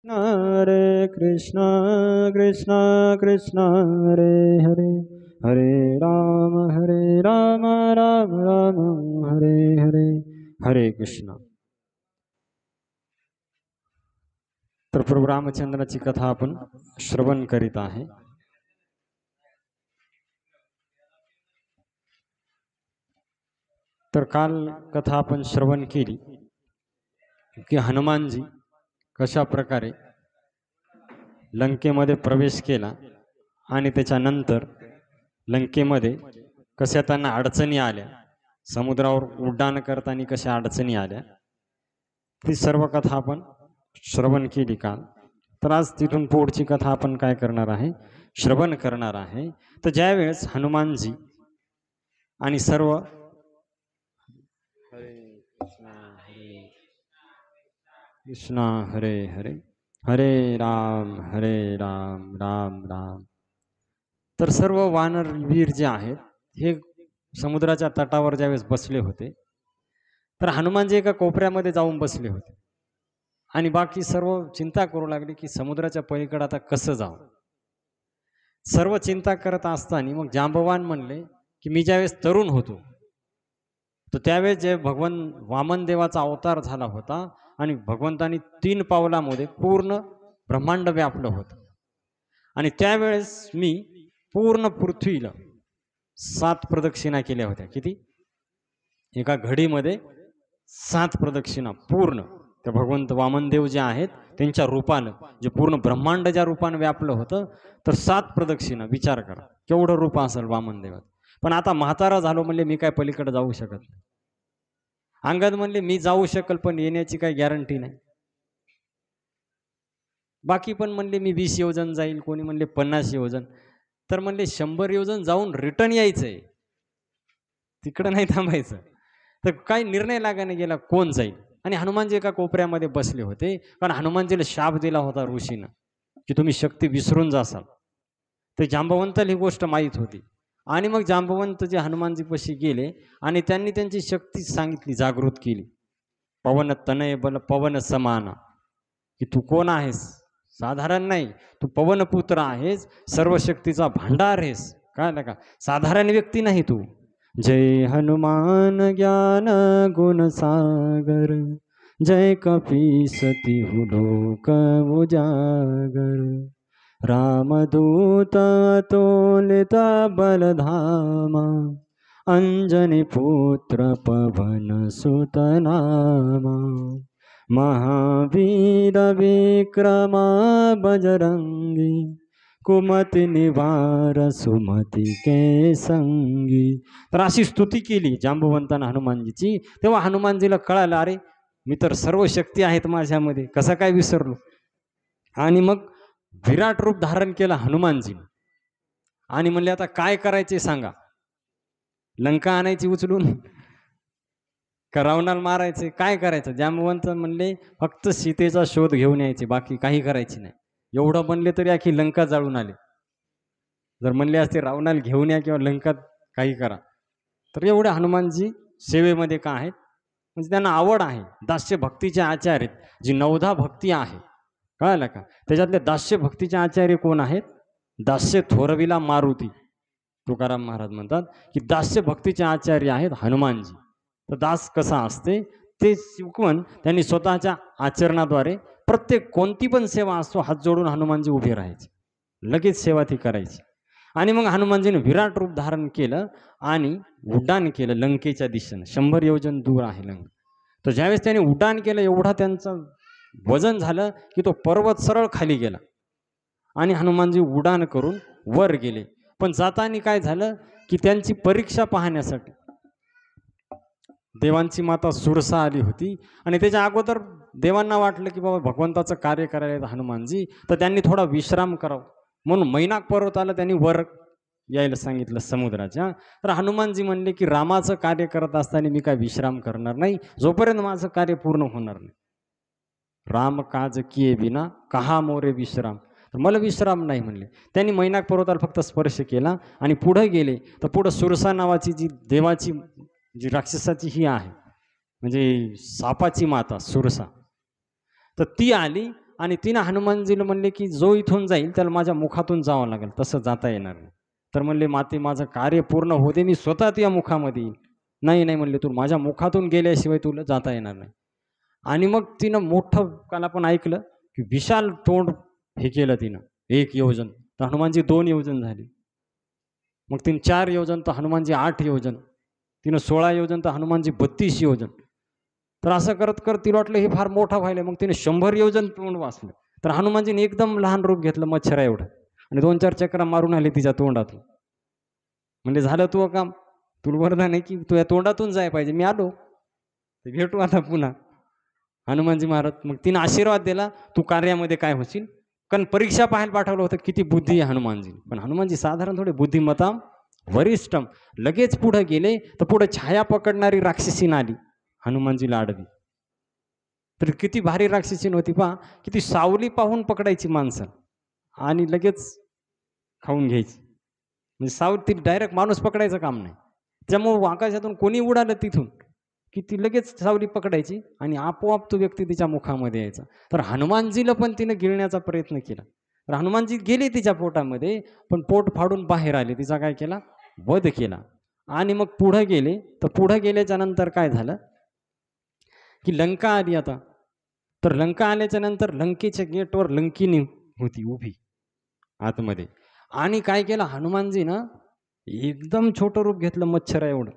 हरे कृष्ण कृष्ण कृष्ण हरे हरे हरे राम राम राम हरे हरे हरे कृष्ण। तर प्रभू रामचंद्राची कथा आपण श्रवण करीत आहे। तर काल कथा आपण श्रवण केली की हनुमानजी कशा प्रकारे लंकेमध्ये प्रवेश केला आणि त्याच्यानंतर लंकेमध्ये कशा त्यांना अडचणी आल्या, समुद्रावर उड्डाण करताना कशा अडचणी आल्या, ती सर्व कथा आपण श्रवण केली काल। तर आज तिथून पुढची कथा आपण काय करणार आहे, श्रवण करणार आहे। तर ज्यावेळेस हनुमानजी आणि सर्व हरे कृष्णा हरे हरे हरे राम राम राम, तर सर्व वानरवीर जे आहेत हे समुद्राच्या तटावर ज्यावेळेस बसले होते, तर हनुमानजी एका कोपऱ्यामध्ये जाऊन बसले होते आणि बाकी सर्व चिंता करू लागले की समुद्राच्या पलीकडे आता कसं जावं। सर्व चिंता करत असताना मग जांबवान म्हणले की मी ज्यावेळेस तरुण होतो तर त्यावेळेस जे भगवान वामन देवाचा अवतार झाला होता आणि भगवंतानी 3 पावलामध्ये पूर्ण ब्रह्मांड व्यापलं होतं आणि त्यावेळेस मी पूर्ण पृथ्वीला 7 प्रदक्षिणा केल्या होत्या। किती? एका घडीमध्ये 7 प्रदक्षिणा पूर्ण त्या भगवंत वामनदेव जे आहेत त्यांच्या रूपानं, जे पूर्ण ब्रह्मांड ज्या रूपानं व्यापलं होतं, तर 7 प्रदक्षिणा विचार करा केवढं रूप असेल वामनदेवात। पण आता म्हातारा झालो म्हणले मी काय पलीकडे जाऊ शकत नाही। अंगद म्हणले मी जाऊ शकल पण येण्याची काही गॅरंटी नाही। बाकी पण म्हणले मी 20 योजन जाईल, कोणी म्हणले 50 योजन, तर म्हणले 100 योजन जाऊन रिटर्न यायचंय, तिकडं नाही थांबायचं। तर काही निर्णय लागाने गेला कोण जाईल, आणि हनुमानजी एका कोपऱ्यामध्ये बसले होते, कारण हनुमानजीला शाप दिला होता ऋषीनं की तुम्ही शक्ती विसरून जासाल। ते जांबवंताला ही गोष्ट माहीत होती आणि मग जांबवंत जे हनुमानजीपाशी गेले आणि त्यांनी त्यांची शक्ती सांगितली, जागृत केली। पवन तनय बल पवन समाना, की तू कोण आहेस, साधारण नाही, तू पवन पुत्र आहेस, सर्व शक्तीचा भांडार आहेस, कळलं का, साधारण व्यक्ती नाही तू। जय हनुमान ज्ञान गुण सागर, जय कपीसति लोक उजागर, रामदूत अतुलित बलधामा, अंजनी पुत्र पवन सुत नामा, महावीर विक्रमा बजरंगी, कुमति निवार सुमति के संगी। तर अशी स्तुती केली जांबवंतानं हनुमानजीची। तेव्हा हनुमानजीला कळालं अरे मी तर सर्व शक्ती आहेत माझ्यामध्ये, कसं काय विसरलो। आणि मग विराट रूप धारण केलं हनुमानजी आणि म्हणले आता काय करायचे सांगा, लंका आणायची उचलून का रावणाला मारायचे, काय करायचं। जांबवंत म्हणले फक्त सीतेचा शोध घेऊन यायचे, बाकी काही करायची नाही। एवढं म्हणले तरी आखी लंका जाळून आले। जर म्हणले असते रावणाला घेऊन या किंवा लंकात काही करा, तर एवढे हनुमानजी सेवेमध्ये का आहेत, म्हणजे त्यांना आवड आहे। दास्य भक्तीचे आचार्य जी 9धा भक्ती आहे, कळलं का, त्याच्यातले दास्य भक्तीचे आचार्य कोण आहेत, दास्य थोरविला मारुती। तुकाराम महाराज म्हणतात की दास्य भक्तीचे आचार्य आहेत हनुमानजी। तर दास कसा असते ते शिकवून त्यांनी स्वतःच्या आचरणाद्वारे प्रत्येक कोणती पण सेवा असतो हात जोडून हनुमानजी उभे राहायचे, लगेच सेवा ती करायची। आणि मग हनुमानजीने विराट रूप धारण केलं आणि उड्डाण केलं लंकेच्या दिशेने, 100 योजन दूर आहे लंका। तर ज्यावेळेस त्याने उड्डाण केलं एवढा त्यांचं वजन झालं की तो पर्वत सरळ खाली गेला आणि हनुमानजी उड्डाण करून वर गेले। पण जाताना काय झालं की त्यांची परीक्षा पाहण्यासाठी देवांची माता सुरसा आली होती आणि त्याच्या अगोदर देवांना वाटलं की बाबा भगवंताचं कार्य करायला हनुमानजी, तर त्यांनी थोडा विश्राम करावा म्हणून मैनाक पर्वताला त्यांनी वर यायला सांगितलं समुद्राच्या। तर हनुमानजी म्हणले की रामाचं कार्य करत असताना मी काय विश्राम करणार नाही, जोपर्यंत माझं कार्य पूर्ण होणार नाही। राम काज किए बिना कहा मोरे विश्राम, तर मला विश्राम नाही म्हणले। त्यांनी मैनाक पर्वताला फक्त स्पर्श केला आणि पुढे गेले, तर पुढे सुरसा नावाची जी देवाची जी राक्षसाची ही आहे म्हणजे सापाची माता सुरसा, तर ती आली आणि तिनं हनुमानजीला म्हणले की जो इथून जाईल त्याला माझ्या मुखातून जावं लागेल, तसं जाता येणार नाही. तर म्हणले माते माझं कार्य पूर्ण होते, मी स्वतः तुझ्या मुखामध्ये येईल. नाही नाही म्हणले, तू माझ्या मुखातून गेल्याशिवाय तुला जाता येणार नाही. आणि मग तिनं मोठं काल आपण ऐकलं की विशाल तोंड हे केलं तिनं 1 योजन, तर हनुमानजी 2 योजन झाले. मग तिने 4 योजन तर हनुमानजी 8 योजन, तिनं 16 योजन तर हनुमानजी 32 योजन. तर असं करत करत तिला वाटलं हे फार मोठा व्हायला, मग तिने 100 योजन तोंड वाचलं. तर हनुमानजीने एकदम लहान रूप घेतलं मच्छरा एवढं आणि 2-4 चक्रा मारून आले तिच्या तोंडातून. म्हणजे झालं तू काम, तुला वरदान आहे की तुझ्या तोंडातून जाय पाहिजे, मी आलो, भेटू आता पुन्हा. हनुमानजी महाराज मग तिने आशीर्वाद दिला, तू कार्यामध्ये काय होशील. कारण परीक्षा पाहायला पाठवलं होतं किती बुद्धी आहे हनुमानजी. पण हनुमानजी साधारण थोडे बुद्धिमत्ताम वरिष्ठम. लगेच पुढे गेले तर पुढे छाया पकडणारी राक्षसीन आली हनुमानजीला आडवी. तर किती भारी राक्षसीन होती पहा, किती सावली पाहून पकडायची माणसं आणि लगेच खाऊन घ्यायची. म्हणजे सावली ती डायरेक्ट माणूस पकडायचं काम नाही. त्यामुळे आकाशातून कोणी उडालं तिथून की ती लगेच सावली पकडायची आणि आपोआप तो व्यक्ती तिच्या मुखामध्ये यायचा. तर हनुमानजीला पण तिनं गिळण्याचा प्रयत्न केला. तर हनुमानजी गेले तिच्या पोटामध्ये, पण पोट फाडून बाहेर आले. तिचा काय केला, वध केला. आणि मग पुढे गेले, तर पुढे गेल्याच्या नंतर काय झालं की लंका आली आता. तर लंका आल्याच्या नंतर लंकेच्या गेटवर लंकिनी होती उभी आतमध्ये. आणि काय केलं हनुमानजीनं, एकदम छोटं रूप घेतलं मच्छरा एवढं.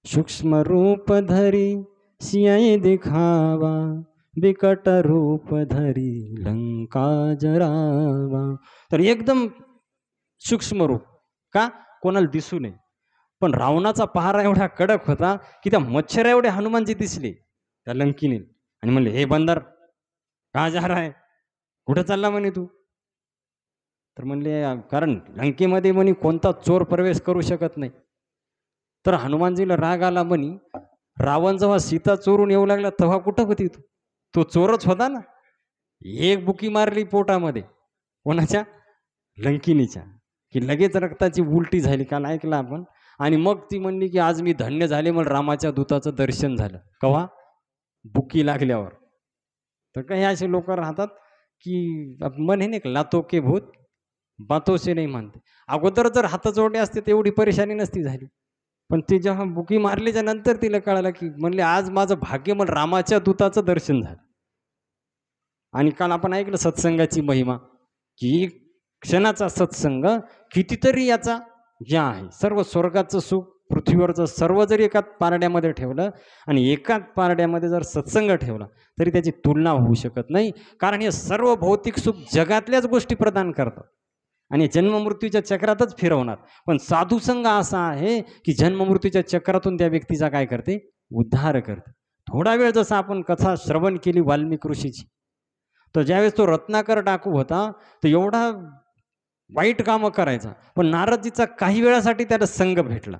सूक्ष्म रूप धरी सियाई दिखावा, बिकट रूप धरी लंका जरावा. तर एकदम सूक्ष्म रूप, का कोणाला दिसू नये. पण रावणाचा पहारा एवढा कडक होता की त्या मच्छरा एवढे हनुमानजी दिसले त्या लंकिनी. आणि म्हणले, हे बंदर का जा रहा है, कुठं चालला म्हणे तू. तर म्हणले कारण लंकेमध्ये म्हणे कोणता चोर प्रवेश करू शकत नाही. तर हनुमानजीला राग आला म्हणे, रावण जेव्हा सीता चोरून येऊ लागला तेव्हा कुठं होती तू, तो चोरच होता ना. एक बुकी मारली पोटामध्ये कोणाच्या, लंकिनीच्या, की लगेच रक्ताची उलटी झाली, काल ऐकलं आपण. आणि मग ती म्हणली की आज मी धन्य झाले, मला रामाच्या दूताचं दर्शन झालं. कव्हा, बुकी लागल्यावर. तर काही असे लोक राहतात की मन हे नाही, लातो के भूत बातों से नाही मानते. अगोदर जर हात जोडले असते तेवढी परेशानी नसती झाली. पण ती जेव्हा बुकी मारल्याच्या नंतर तिला कळालं की म्हणले आज माझं भाग्य, मला रामाच्या दूताचं दर्शन झालं. आणि काल आपण ऐकलं सत्संगाची महिमा, की क्षणाचा सत्संग कितीतरी याचा ज्ञा आहे. सर्व स्वर्गाचं सुख, पृथ्वीवरचं सर्व जरी एकाच पारड्यामध्ये ठेवलं आणि एकाच पारड्यामध्ये जर सत्संग ठेवला तरी त्याची तुलना होऊ शकत नाही. कारण हे सर्व भौतिक सुख जगातल्याच गोष्टी प्रदान करतात आणि जन्ममृत्यूच्या चक्रातच फिरवणार. पण साधुसंग असा आहे की जन्ममृत्यूच्या चक्रातून त्या व्यक्तीचा काय करते, उद्धार करते. थोडा वेळ जसं आपण कथा श्रवण केली वाल्मिक ऋषीची, तर ज्यावेळेस तो रत्नाकर डाकू होता तर एवढा वाईट कामं करायचा, पण नारदजीचा काही वेळासाठी त्याला संग भेटला.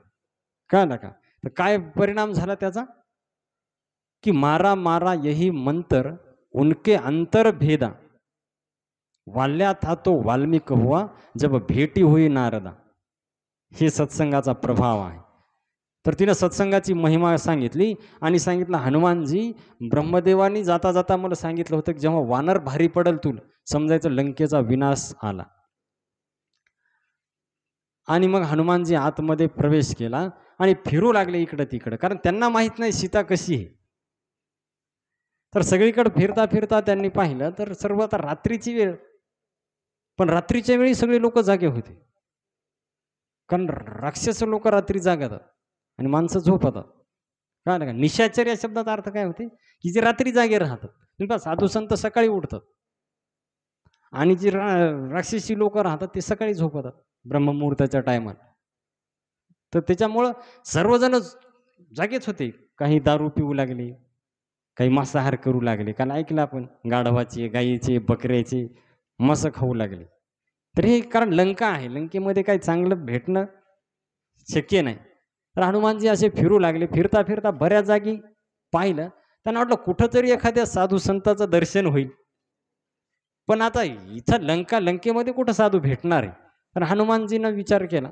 कळलं का. तर काय परिणाम झाला त्याचा, की मारा मारा यही मंत्र उनके अंतर भेदा, वाल्या था तो वाल्मिक हुआ जब भेटी हुई नारदा. हे सत्संगाचा प्रभाव आहे. तर तिनं सत्संगाची महिमा सांगितली आणि सांगितलं, हनुमानजी ब्रह्मदेवानी जाता जाता मला सांगितलं होतं की जेव्हा वानर भारी पडल तुला समजायचं लंकेचा विनाश आला. आणि मग हनुमानजी आतमध्ये प्रवेश केला आणि फिरू लागले इकडं तिकडं, कारण त्यांना माहित नाही सीता कशी आहे. तर सगळीकडे फिरता फिरता त्यांनी पाहिलं तर सर्व आता रात्रीची वेळ, पण रात्रीच्या वेळी सगळे लोक जागे होते. कारण राक्षस लोक रात्री जागतात आणि माणसं झोपतात. कळलं का. निशाचर या शब्दाचा अर्थ काय होते, की जे रात्री जागे राहतात. साधू संत सकाळी उठतात आणि जी राक्षसी लोक राहतात ते सकाळी झोपतात ब्रह्ममुहूर्ताच्या टायमात. तर त्याच्यामुळं सर्वजण जागेच होते. काही दारू पिऊ लागले, काही मांसाहार करू लागले. काल ऐकलं आपण गाढवाचे, गायीचे, बकऱ्याचे मांस खाऊ लागले. तर हे कारण लंका आहे, लंकेमध्ये काही चांगलं भेटणं शक्य नाही. तर हनुमानजी असे फिरू लागले. फिरता फिरता बऱ्याच जागी पाहिलं, त्यांना वाटलं कुठंतरी एखाद्या साधू संताचं दर्शन होईल. पण आता इथं लंकेमध्ये कुठं साधू भेटणार आहे. तर हनुमानजीनं विचार केला.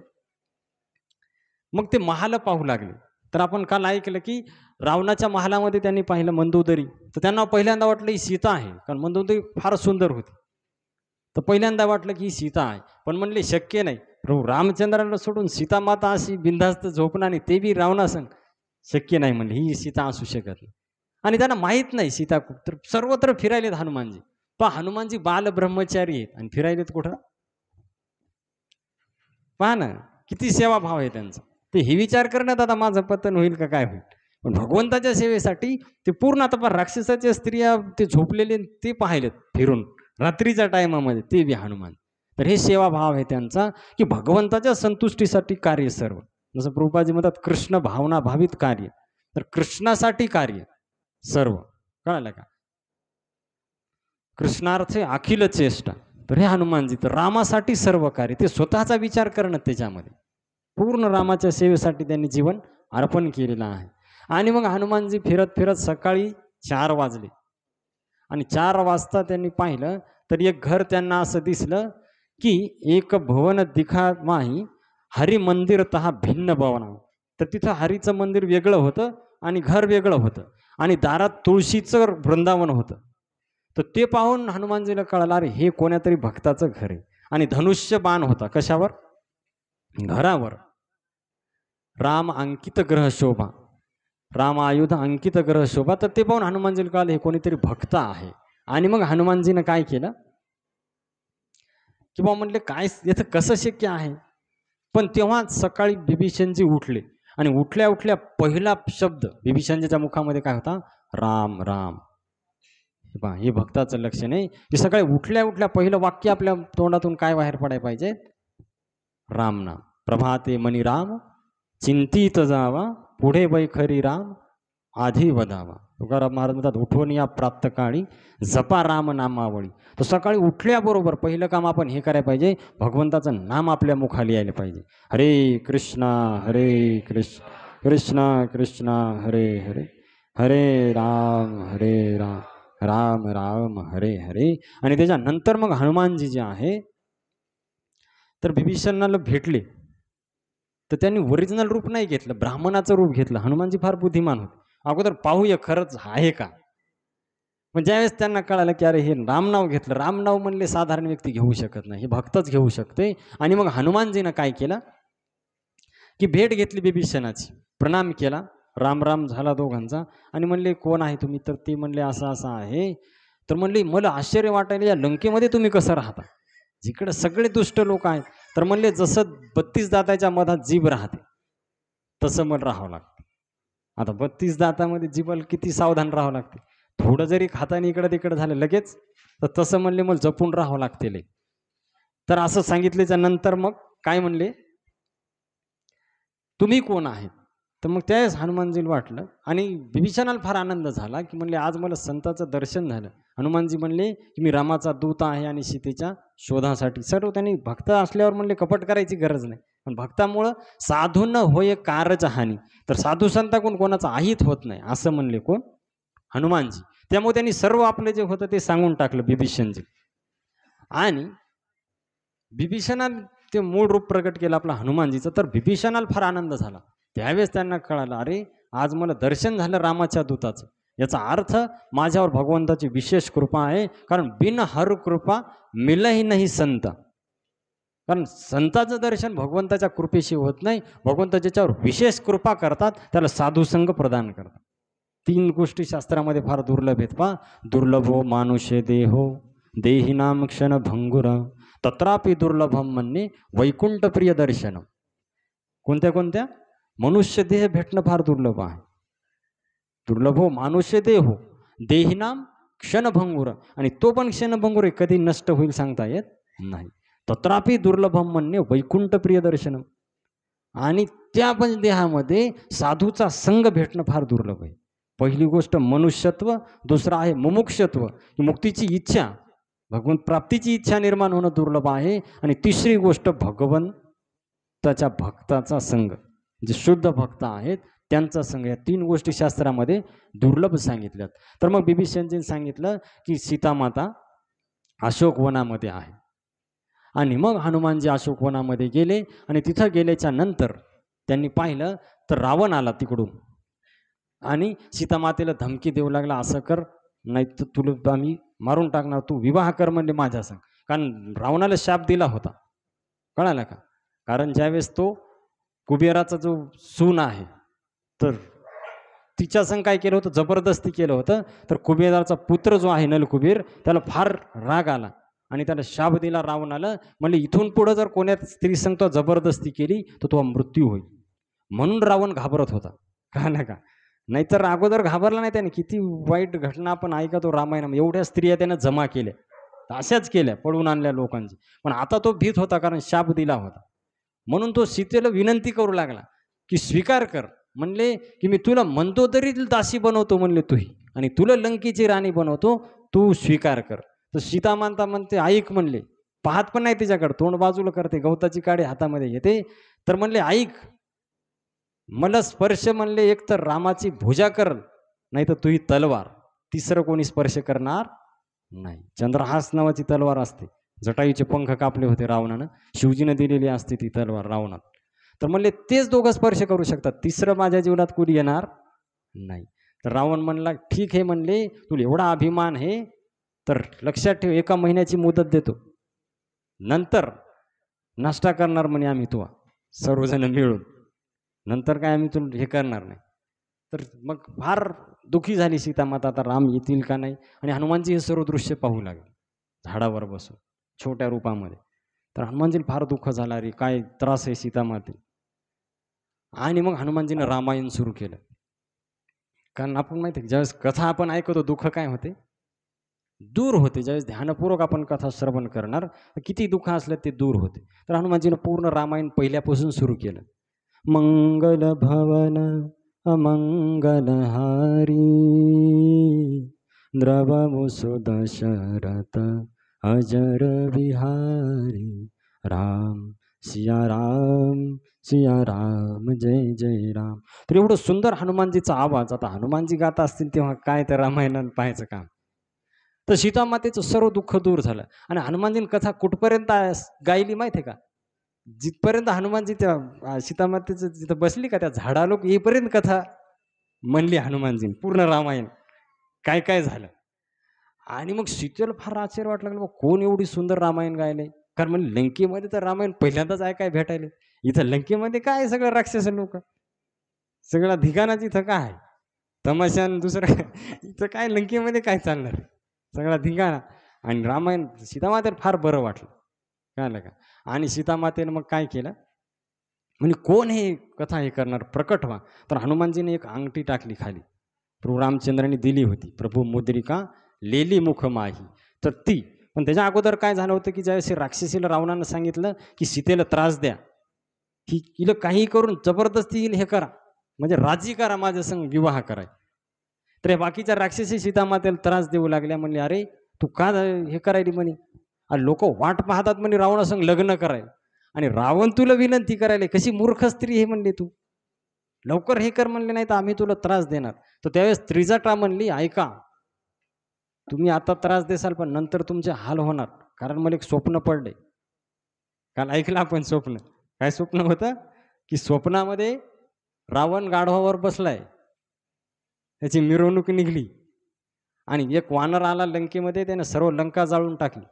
मग ते महाल पाहू लागले. तर आपण काल ऐकलं की रावणाच्या महालामध्ये त्यांनी पाहिलं मंदोदरी, तर त्यांना पहिल्यांदा वाटलं ही सीता आहे, कारण मंदोदरी फार सुंदर होती. तर पहिल्यांदा वाटलं की ही सीता आहे, पण म्हणले शक्य नाही. प्रभू रामचंद्रांना सोडून सीता माता अशी बिनधास्त झोपणार नाही, ते बी रावणासंग शक्य नाही म्हणले, ही सीता असू शकत नाही. आणि त्यांना माहीत नाही सीता तर सर्वत्र फिरायलेत हनुमानजी. पहा हनुमानजी बाल ब्रह्मचारी आहेत आणि फिरायलेत कुठं? पहा ना किती सेवाभाव आहे त्यांचा. ते हे विचार करण्यात आता माझं पतन होईल का काय होईल, पण भगवंताच्या सेवेसाठी ते पूर्ण आता पहा राक्षसाच्या स्त्रिया ते झोपलेले ते पाहिलेत फिरून रात्रीच्या टायमामध्ये, ते बी हनुमान. तर हे सेवाभाव आहे त्यांचा की भगवंताच्या संतुष्टीसाठी कार्य सर्व. जसं प्रभुपादजी म्हणतात कृष्ण भावना भावित कार्य, तर कृष्णासाठी कार्य सर्व. कळालं का? कृष्णार्थे अखिल चेष्टा. तर हे हनुमानजी तर रामासाठी सर्व कार्य, ते स्वतःचा विचार करणं त्याच्यामध्ये पूर्ण रामाच्या सेवेसाठी त्यांनी जीवन अर्पण केलेलं आहे. आणि मग हनुमानजी फिरत फिरत सकाळी 4 वाजले आणि 4 वाजता त्यांनी पाहिलं तर एक घर त्यांना असं दिसलं की एक भवन दिखा माही हरी मंदिर तहा भिन्न भवन. तर तिथं हरीचं मंदिर वेगळं होतं आणि घर वेगळं होतं आणि दारात तुळशीचं वृंदावन होतं. तर ते पाहून हनुमानजीला कळालं अरे हे कोण्यातरी भक्ताचं घर आहे. आणि धनुष्य बाण होता कशावर? घरावर. राम अंकित ग्रह शोभा, राम आयुध अंकित ग्रह शोभा. तर ते पाहून हनुमानजीला कळालं हे कोणीतरी भक्त आहे. आणि मग हनुमानजीनं काय केलं की बा म्हणले काय याचं कसं शक्य आहे. पण तेव्हा सकाळी बिभीषणजी उठले आणि उठल्या उठल्या पहिला शब्द बिभीषणजीच्या मुखामध्ये काय होता? राम राम. पहा हे भक्ताचं लक्ष नाही की सकाळी उठल्या उठल्या पहिलं वाक्य आपल्या तोंडातून काय बाहेर पडायला पाहिजे? राम नाम. प्रभाते मनी राम चिंतित जावा, पुढे बैखरी राम आधी वदावा. तुकाराम महाराज म्हणतात उठून या प्रातकाळी जपा राम नामावळी. तर सकाळी उठल्याबरोबर पहिलं काम आपण हे करायला पाहिजे, भगवंताचं नाम आपल्या मुखाली यायला पाहिजे. हरे कृष्ण कृष्ण कृष्ण हरे हरे, हरे राम राम राम हरे हरे. आणि त्याच्यानंतर मग हनुमानजी जे आहे तर बिभीषणाला भेटले तर त्यांनी ओरिजिनल रूप नाही घेतलं, ब्राह्मणाचं रूप घेतलं. हनुमानजी फार बुद्धिमान होते. अगोदर पाहूया खरंच आहे का. पण ज्यावेळेस त्यांना कळालं की अरे हे रामनाव घेतलं, रामनाव म्हणले साधारण व्यक्ती घेऊ शकत नाही, हे भक्तच घेऊ शकते. आणि मग हनुमानजीनं काय केलं की भेट घेतली बिभीषणाची, प्रणाम केला, राम राम झाला दोघांचा. आणि म्हणले कोण आहे तुम्ही? तर ते म्हणले असं असं आहे. तर म्हणले मला आश्चर्य वाटायला या लंकेमध्ये तुम्ही कसं राहता, जिकडे सगळे दुष्ट लोक आहेत. तर म्हणले जसं 32 दाताच्या मधात जीभ राहते तसं मला राहावं लागतं. आता 32 दातामध्ये जीभाला किती सावधान राहावं लागते. थोडं जरी खातानी इकडं तिकडं झालं लगेच, तर तसं म्हणले मला जपून राहावं लागते. तर असं सांगितल्याच्या नंतर मग काय म्हणले तुम्ही कोण आहेत? तर मग त्यावेळेस हनुमानजीला वाटलं आणि बिभीषणाला फार आनंद झाला की म्हणले आज मला संताचं दर्शन झालं. हनुमानजी म्हणले की मी रामाचा दूत आहे आणि सीतेच्या शोधासाठी. सर्व त्यांनी भक्त असल्यावर म्हणले कपट करायची गरज नाही, पण भक्तामुळं साधू न होय कारच हानी. तर साधू संताकडून कोणाचा अहित होत नाही असं म्हणले कोण? हनुमानजी. त्यामुळे त्यांनी सर्व आपलं जे होतं ते सांगून टाकलं बिभीषणजी. आणि बिभीषणाने ते मूळ रूप प्रकट केलं आपलं हनुमानजीचं. तर बिभीषणाला फार आनंद झाला. त्यावेळेस त्यांना कळालं अरे आज मला दर्शन झालं रामाच्या दूताचं, याचा अर्थ माझ्यावर भगवंताची विशेष कृपा आहे. कारण बिन हर कृपा मिलही नाही संत. कारण संताचं दर्शन भगवंताच्या कृपेशी होत नाही. भगवंत ज्याच्यावर विशेष कृपा करतात त्याला साधुसंग प्रदान करतात. 3 गोष्टी शास्त्रामध्ये फार दुर्लभ आहेत. पहा, दुर्लभो मानुषे देहो देहिनाम क्षण भंगुर तत्रापि दुर्लभम म्हणणे वैकुंठ प्रिय दर्शन. कोणत्या कोणत्या? मनुष्य देह भेटणं फार दुर्लभ आहे. दुर्लभो मानुष्य देहो देहिनाम क्षणभंगुर, आणि तो पण क्षणभंगुर कधी नष्ट होईल सांगता येत नाही. तत्रापि दुर्लभम म्हणणे वैकुंठ प्रिय दर्शन. आणि त्या पण देहामध्ये साधूचा संग भेटणं फार दुर्लभ आहे. पहिली गोष्ट मनुष्यत्व, दुसरा आहे मुमुक्षत्व, मुक्तीची इच्छा, भगवंत प्राप्तीची इच्छा निर्माण होणं दुर्लभ आहे. आणि तिसरी गोष्ट भगवंताच्या भक्ताचा संग, जे शुद्ध भक्त आहेत त्यांचा संग. या 3 गोष्टी शास्त्रामध्ये दुर्लभ सांगितल्यात. तर मग बिभीषणजीने सांगितलं की सीतामाता अशोकवनामध्ये आहे. आणि मग हनुमानजी अशोकवनामध्ये गेले आणि तिथं गेल्याच्या नंतर त्यांनी पाहिलं तर रावण आला तिकडून आणि सीतामातेला धमकी देऊ लागला, असं कर नाही तर तुला आम्ही मारून टाकणार, तू विवाह कर म्हणले माझ्या संग. कारण रावणाला शाप दिला होता, कळालं का? कारण ज्यावेळेस तो कुबेराचा जो सून आहे तर तिच्या संग काय केलं होतं, जबरदस्ती केलं होतं. तर कुबेराचा पुत्र जो आहे नलकुबेर, त्याला फार राग आला आणि त्याला शाप दिला रावणाला, म्हणजे इथून पुढं जर कोण्या स्त्री संग तो जबरदस्ती केली तर तो मृत्यू होईल. म्हणून रावण घाबरत होता, कळालं का? नाहीतर अगोदर घाबरला नाही त्याने. किती वाईट घटना आपण ऐकतो रामायणामध्ये, एवढ्या स्त्रिया त्यानं जमा केल्या, अशाच केल्या पळवून आणल्या लोकांची. पण आता तो भीत होता कारण शाप दिला होता. म्हणून तो सीतेला विनंती करू लागला की स्वीकार कर. म्हणले की मी तुला म्हणतो तरी दासी बनवतो म्हणले तुही, आणि तुला लंकेची राणी बनवतो, तू स्वीकार कर. तर सीता मानता म्हणते ऐक म्हणले, पाहत पण नाही तिच्याकडे, तोंड बाजूला करते, गवताची काडी हातामध्ये घेते. तर म्हणले ऐक, मला स्पर्श म्हणले एक तर रामाची भुजा कर, नाही तर तुही तलवार, तिसरं कोणी स्पर्श करणार नाही. चंद्रहास नावाची तलवार असते, जटायूचे पंख कापले होते रावणानं, शिवजीनं दिलेली असते ती तलवार रावणात. तर म्हणले तेच दोघं स्पर्श करू शकतात, तिसरं माझ्या जीवनात कोणी येणार नाही. तर रावण म्हणला ठीक आहे म्हणले, तुला एवढा अभिमान आहे तर लक्षात ठेव, 1 महिन्याची मुदत देतो, नंतर नाश्ता करणार म्हणे आम्ही तुला सर्वजण मिळून, नंतर काय आम्ही तुला हे करणार नाही. तर मग फार दुःखी झाली सीतामाता, आता राम येतील का नाही. आणि हनुमानजी हे सर्व दृश्य पाहू लागले झाडावर बसून छोट्या रूपामध्ये. तर हनुमानजीला फार दुःख झाला, रे काय त्रास आहे सीतामाते. आणि मग हनुमानजीनं रामायण सुरू केलं. कारण आपण माहिती आहे ज्यावेळेस कथा आपण ऐकतो दुःख काय होते, दूर होते. ज्यावेळेस ध्यानपूर्वक आपण कथा श्रवण करणार, किती दुःख असलं ते दूर होते. तर हनुमानजीनं पूर्ण रामायण पहिल्यापासून सुरू केलं. मंगल भवन अमंगलहारी द्रवमुसु दशरथ अजर विहारी राम सिया राम जय जय राम. तर एवढं सुंदर हनुमानजीचा आवाज. आता हनुमानजी गात असतील तेव्हा काय तर रामायणात पाहायचं काम. तर सीतामातेचं सर्व दुःख दूर झालं. आणि हनुमानजीने कथा कुठपर्यंत गायली माहिती आहे का? जिथपर्यंत हनुमानजी त्या सीतामातेचं जिथं बसली का त्या झाडालोक येईपर्यंत कथा म्हणली हनुमानजीने, पूर्ण रामायण काय काय झालं. आणि मग सीतेला फार आश्चर्य वाटलं लागलं, कोण एवढी सुंदर रामायण गायले. कारण म्हणजे लंकेमध्ये तर रामायण पहिल्यांदाच ऐकाय भेटायले, इथं लंकेमध्ये काय सगळं राक्षस लोक, सगळा धिगाणाच इथं काय तमाशान दुसरं इथं काय लंकेमध्ये काय चालणार, सगळा धिगाणा. आणि रामायण सीतामातेला फार बरं वाटलं, कळलं का? आणि सीतामातेनं मग काय केलं, म्हणजे कोण हे कथा हे करणार, प्रकट व्हा. तर हनुमानजीने एक अंगठी टाकली खाली, प्रभू रामचंद्रांनी दिली होती, प्रभू मुद्रिका लेली मुख माही. तर ती, पण त्याच्या अगोदर काय झालं होतं की ज्यावेळेस राक्षसीला रावणानं सांगितलं की सीतेला त्रास द्या, ही हिला काही करून जबरदस्ती हे करा, म्हणजे राजी करा, माझ्या संग विवाह कराय. तर या बाकीच्या राक्षसी सीतामातेला त्रास देऊ लागल्या. म्हणले अरे तू का हे करायली म्हणे, अरे लोक वाट पाहतात म्हणे रावणासंग लग्न करायला, आणि रावण तुला विनंती करायला, कशी मूर्ख स्त्री हे म्हणले, तू लवकर हे कर म्हणले, नाही तर आम्ही तुला त्रास देणार. तर त्यावेळेस त्रिजटा म्हणली ऐका, तुम्ही आता त्रास देसाल पण नंतर तुमचे हाल होणार. कारण मला एक स्वप्न पडले, काल ऐकलं आपण स्वप्न. काय स्वप्न होतं की स्वप्नामध्ये रावण गाढवावर बसलाय, त्याची मिरवणूक निघली, आणि एक वानर आला लंकेमध्ये, त्याने सर्व लंका जाळून टाकली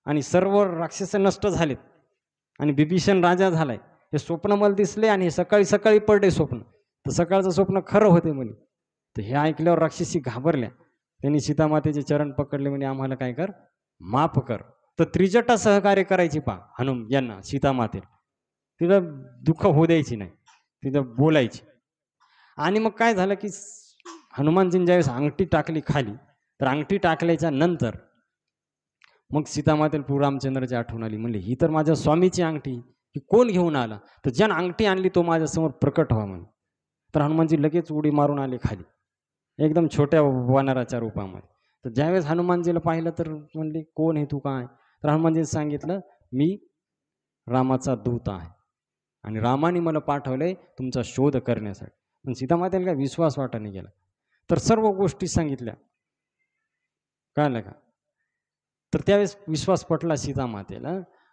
आणि सर्व राक्षस नष्ट झालेत, आणि बिभीषण राजा झालाय. हे स्वप्न मला दिसले, आणि सकाळी सकाळी पडले स्वप्न. तर सकाळचं स्वप्न खरं होते म्हणे. तर हे ऐकल्यावर राक्षसी घाबरल्या, त्यांनी सीतामातेचे चरण पकडले, म्हणे आम्हाला काय कर, माफ कर. तर त्रिजटा सहकार्य करायची पा हनुम यांना, सीतामातेला, तिथं दुःख होऊ द्यायची नाही, तिथं बोलायची. आणि मग काय झालं की हनुमानजींनी ज्यावेळेस अंगठी टाकली खाली, तर अंगठी टाकल्याच्या नंतर मग सीतामातेला प्रभू रामचंद्राची आठवण आली. म्हणले ही तर माझ्या स्वामीची अंगठी, ही कोण घेऊन आला, तर ज्यानं अंगठी आणली तो माझ्यासमोर प्रकट व्हा म्हणे. तर हनुमानजी लगेच उडी मारून आले खाली, एकदम छोट्या वानराच्या रूपामध्ये. तर ज्यावेळेस हनुमानजीला पाहिलं तर म्हणले कोण आहे तू, काय. तर हनुमानजीने सांगितलं मी रामाचा दूत आहे, आणि रामाने मला पाठवलंय तुमचा शोध करण्यासाठी. पण सीतामातेला काय विश्वास वाटाने गेला. तर सर्व गोष्टी सांगितल्या, कळलं का. तर त्यावेळेस विश्वास पटला सीतामातेला.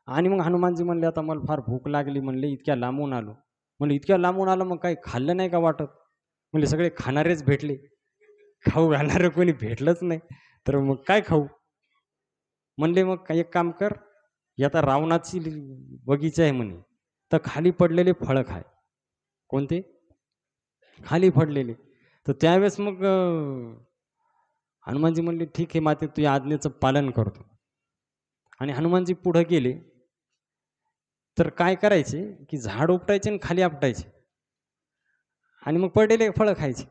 आणि मग हनुमानजी म्हणले आता मला फार भूक लागली म्हणले, इतक्या लांबून आलो, म्हणजे इतक्या लांबून आलं, मग काही खाल्लं नाही का वाटत? म्हणजे सगळे खाणारेच भेटले, खाऊ घालणारं कोणी भेटलंच नाही. तर मग काय खाऊ? म्हणले मग काय एक काम कर, ही आता रावणाची बगीचा आहे म्हणे, तर खाली पडलेले फळं खाय. कोणते? खाली पडलेले. तर त्यावेळेस मग हनुमानजी म्हणले, "ठीक आहे माते, तुझ्या आज्ञेचं पालन करतो." आणि हनुमानजी पुढे गेले. तर काय करायचे, की झाड उपटायचे आणि खाली आपटायचे आणि मग पडलेले फळं खायचे.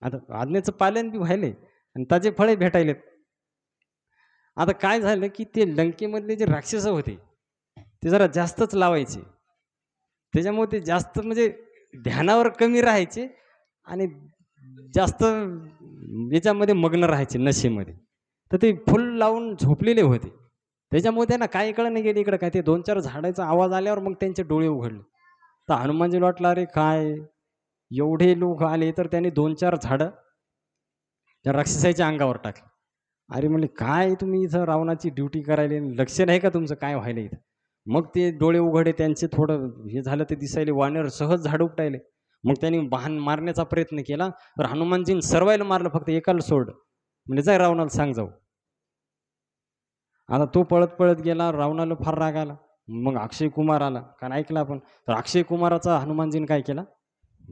आता आज्ञेचं पालन बी व्हायलंय आणि ताजे फळे भेटायलेत. आता काय झालं, की ते लंकेमधले जे राक्षस होते, ते जरा जास्तच लावायचे. त्याच्यामुळे ते जास्त म्हणजे ध्यानावर कमी राहायचे आणि जास्त याच्यामध्ये मग्न राहायचे नशेमध्ये. तर ते फुल लावून झोपलेले होते. त्याच्यामुळे त्यांना काही कळलं नाही गेलं इकडं काय. ते 2-4 झाडाचा आवाज आल्यावर मग त्यांचे डोळे उघडले. तर हनुमानजीला वाटलं, "अरे काय, एवढे लोक आले." तर त्यांनी 2-4 झाडं त्या राक्षसाच्या अंगावर टाकली. अरे म्हणले, "काय तुम्ही इथं रावणाची ड्युटी करायले, लक्ष नाही का तुमचं काय व्हायलं इथं?" मग ते डोळे उघडे त्यांचे, थोडं हे झालं ते दिसायले, वानर सहज झाड उपटायले. मग त्यांनी बाण मारण्याचा प्रयत्न केला, तर हनुमानजींनी सर्वायला मारलं, फक्त एकाला सोडलं. म्हणजे "जा रावणाला सांग जाऊ." आता तो पळत-पळत गेला, रावणाला फार राग आला. मग अक्षय कुमार आला, कारण ऐकलं आपण. तर अक्षय कुमाराचा हनुमानजीने काय केला?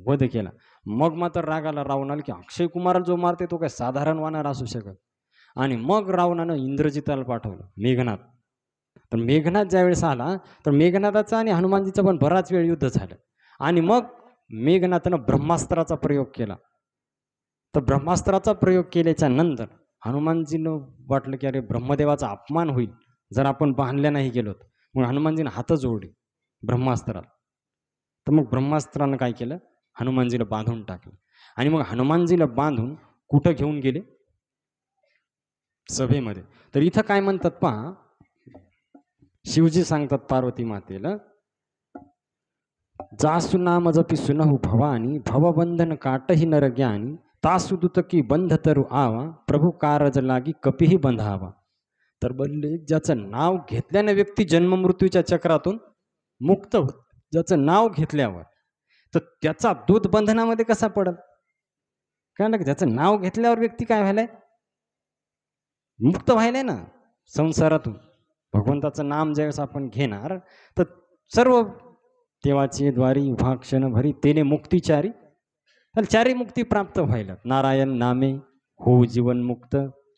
वध केला. मग मात्र राग आला रावणाला, की अक्षय कुमाराला जो मारते तो काय साधारण वानर असू शकत. आणि मग रावणानं इंद्रजिताला पाठवलं, मेघनाद. तर मेघनाद ज्यावेळेस आला, तर मेघनादाचा आणि हनुमानजीचा पण बराच वेळ युद्ध झालं. आणि मग मेघनाथानं ब्रह्मास्त्राचा प्रयोग केला. तर ब्रह्मास्त्राचा प्रयोग केल्याच्या नंतर हनुमानजीनं वाटलं, की अरे ब्रह्मदेवाचा अपमान होईल, जर आपण बांधल्या नाही गेलो तर. मग हनुमानजीनं हात जोडले ब्रह्मास्त्राला. तर मग ब्रह्मास्त्रानं काय केलं? हनुमानजीला बांधून टाकलं. आणि मग हनुमानजीला बांधून कुठं घेऊन गेले? सभेमध्ये. तर इथं काय म्हणतात पहा, शिवजी सांगतात पार्वती मातेला, "जासु नाम जपी सुनहु भवानी, भवबंधन काटही नर ज्ञानी, तासु दुत की बंध तरु आवा, प्रभू कारज लागी कपीही बंधावा." तर बोलले, ज्याचं नाव घेतल्याने व्यक्ती जन्ममृत्यूच्या चक्रातून मुक्त होत, ज्याचं नाव घेतल्यावर, तर त्याचा दूत बंधनामध्ये कसा पडल? कारण की ज्याचं नाव घेतल्यावर व्यक्ती काय व्हायलाय? मुक्त व्हायलाय ना संसारातून. भगवंताचं नाम ज्यावेळेस आपण घेणार, तर सर्व देवाचे द्वारी उभाक्षण भरी तेने मुक्तिचारी, तर चारी मुक्ती प्राप्त व्हायला. नारायण नामे हो जीवन मुक्त,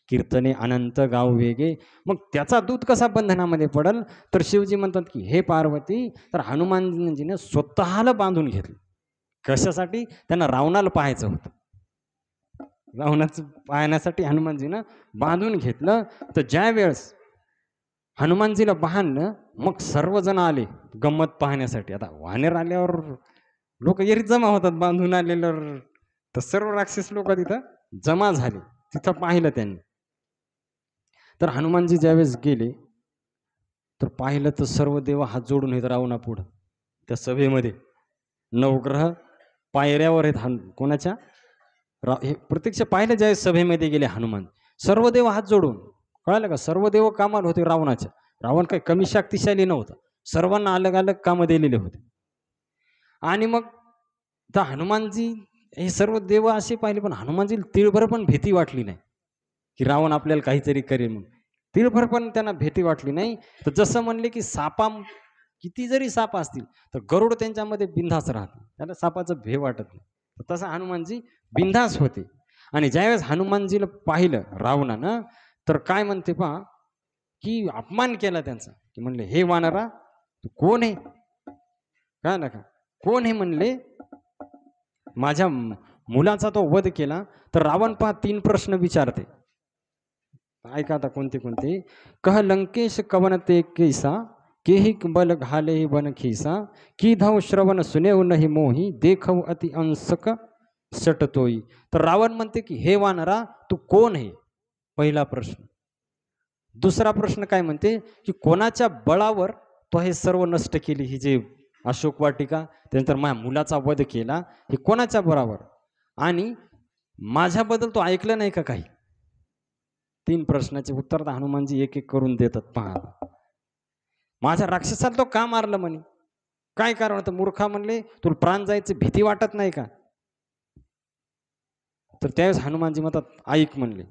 कीर्तने अनंत गाव वेगे. मग त्याचा दूत कसा बंधनामध्ये पडल? तर शिवजी म्हणतात, की हे पार्वती, तर हनुमानजीने स्वतःला बांधून घेतलं. कशासाठी? त्यांना रावणाला पाहायचं होतं. रावणाचं पाहण्यासाठी हनुमानजीनं बांधून घेतलं. तर ज्या वेळेस हनुमानजीला बांधलं, मग सर्वजण आले गंमत पाहण्यासाठी. आता वानर आल्यावर लोक एरी जमा होतात बांधून आलेल्यावर. तर सर्व राक्षस लोक तिथं जमा झाले. तिथं पाहिलं त्यांनी. तर हनुमानजी ज्यावेळेस गेले, तर पाहिलं तर सर्व देव हात जोडून आहेत रावणापुढं. त्या सभेमध्ये नवग्रह पायऱ्यावर आहेत. कोणाच्या? हे प्रत्यक्ष पाहिलं ज्यावेळेस सभेमध्ये गेले हनुमान, सर्व देव हात जोडून. कळालं का? सर्व देव कामाला होते रावणाच्या. रावण काही कमी शक्तिशाली नव्हता. सर्वांना अलग अलग कामं दिलेले होते. आणि मग तर हनुमानजी हे सर्व देव असे पाहिले, पण हनुमानजीला तिळभर पण भीती वाटली नाही, की रावण आपल्याला काहीतरी करेल म्हणून. तिळभर पण त्यांना भीती वाटली नाही. तर जसं म्हणले, की किती जरी साप असतील, तर गरुड त्यांच्यामध्ये बिनधास्त राहते. त्याला सापाचं भय वाटत नाही. तर तसं हनुमानजी बिनधास्त होते. आणि ज्यावेळेस हनुमानजीला पाहिलं रावणानं, तर काय म्हणते पहा, की अपमान केला त्यांचा, की म्हणले, "हे वानरा, तू कोण आहे?" काय ना का कोण हे म्हणले, माझ्या मुलाचा तो वध केला. तर रावण पहा 3 प्रश्न विचारते. ऐका आता कोणते कोणते. कह लंकेश कवन ते कैसा, केही बल घाले बन खिसा, की धव श्रवण सुनेव नाही मोही, देखव अति अंसक सटतोई. तर रावण म्हणते, की हे वानरा, तू कोण आहे? पहिला प्रश्न. दुसरा प्रश्न काय म्हणते, की कोणाच्या बळावर तो हे सर्व नष्ट केली, ही जे अशोक वाटिका, त्यानंतर माझ्या मुलाचा वध केला, हे कोणाच्या बळावर? आणि माझ्याबद्दल तो ऐकलं नाही का काही? 3 प्रश्नाचे उत्तर तर हनुमानजी एक एक करून देतात. पहा, माझ्या राक्षसाला तो का मारलं म्हणे? काय कारण होतं? मूर्खा म्हणले, तुला प्राण जायची भीती वाटत नाही का? तर त्यावेळेस हनुमानजी म्हणतात ऐक म्हणले,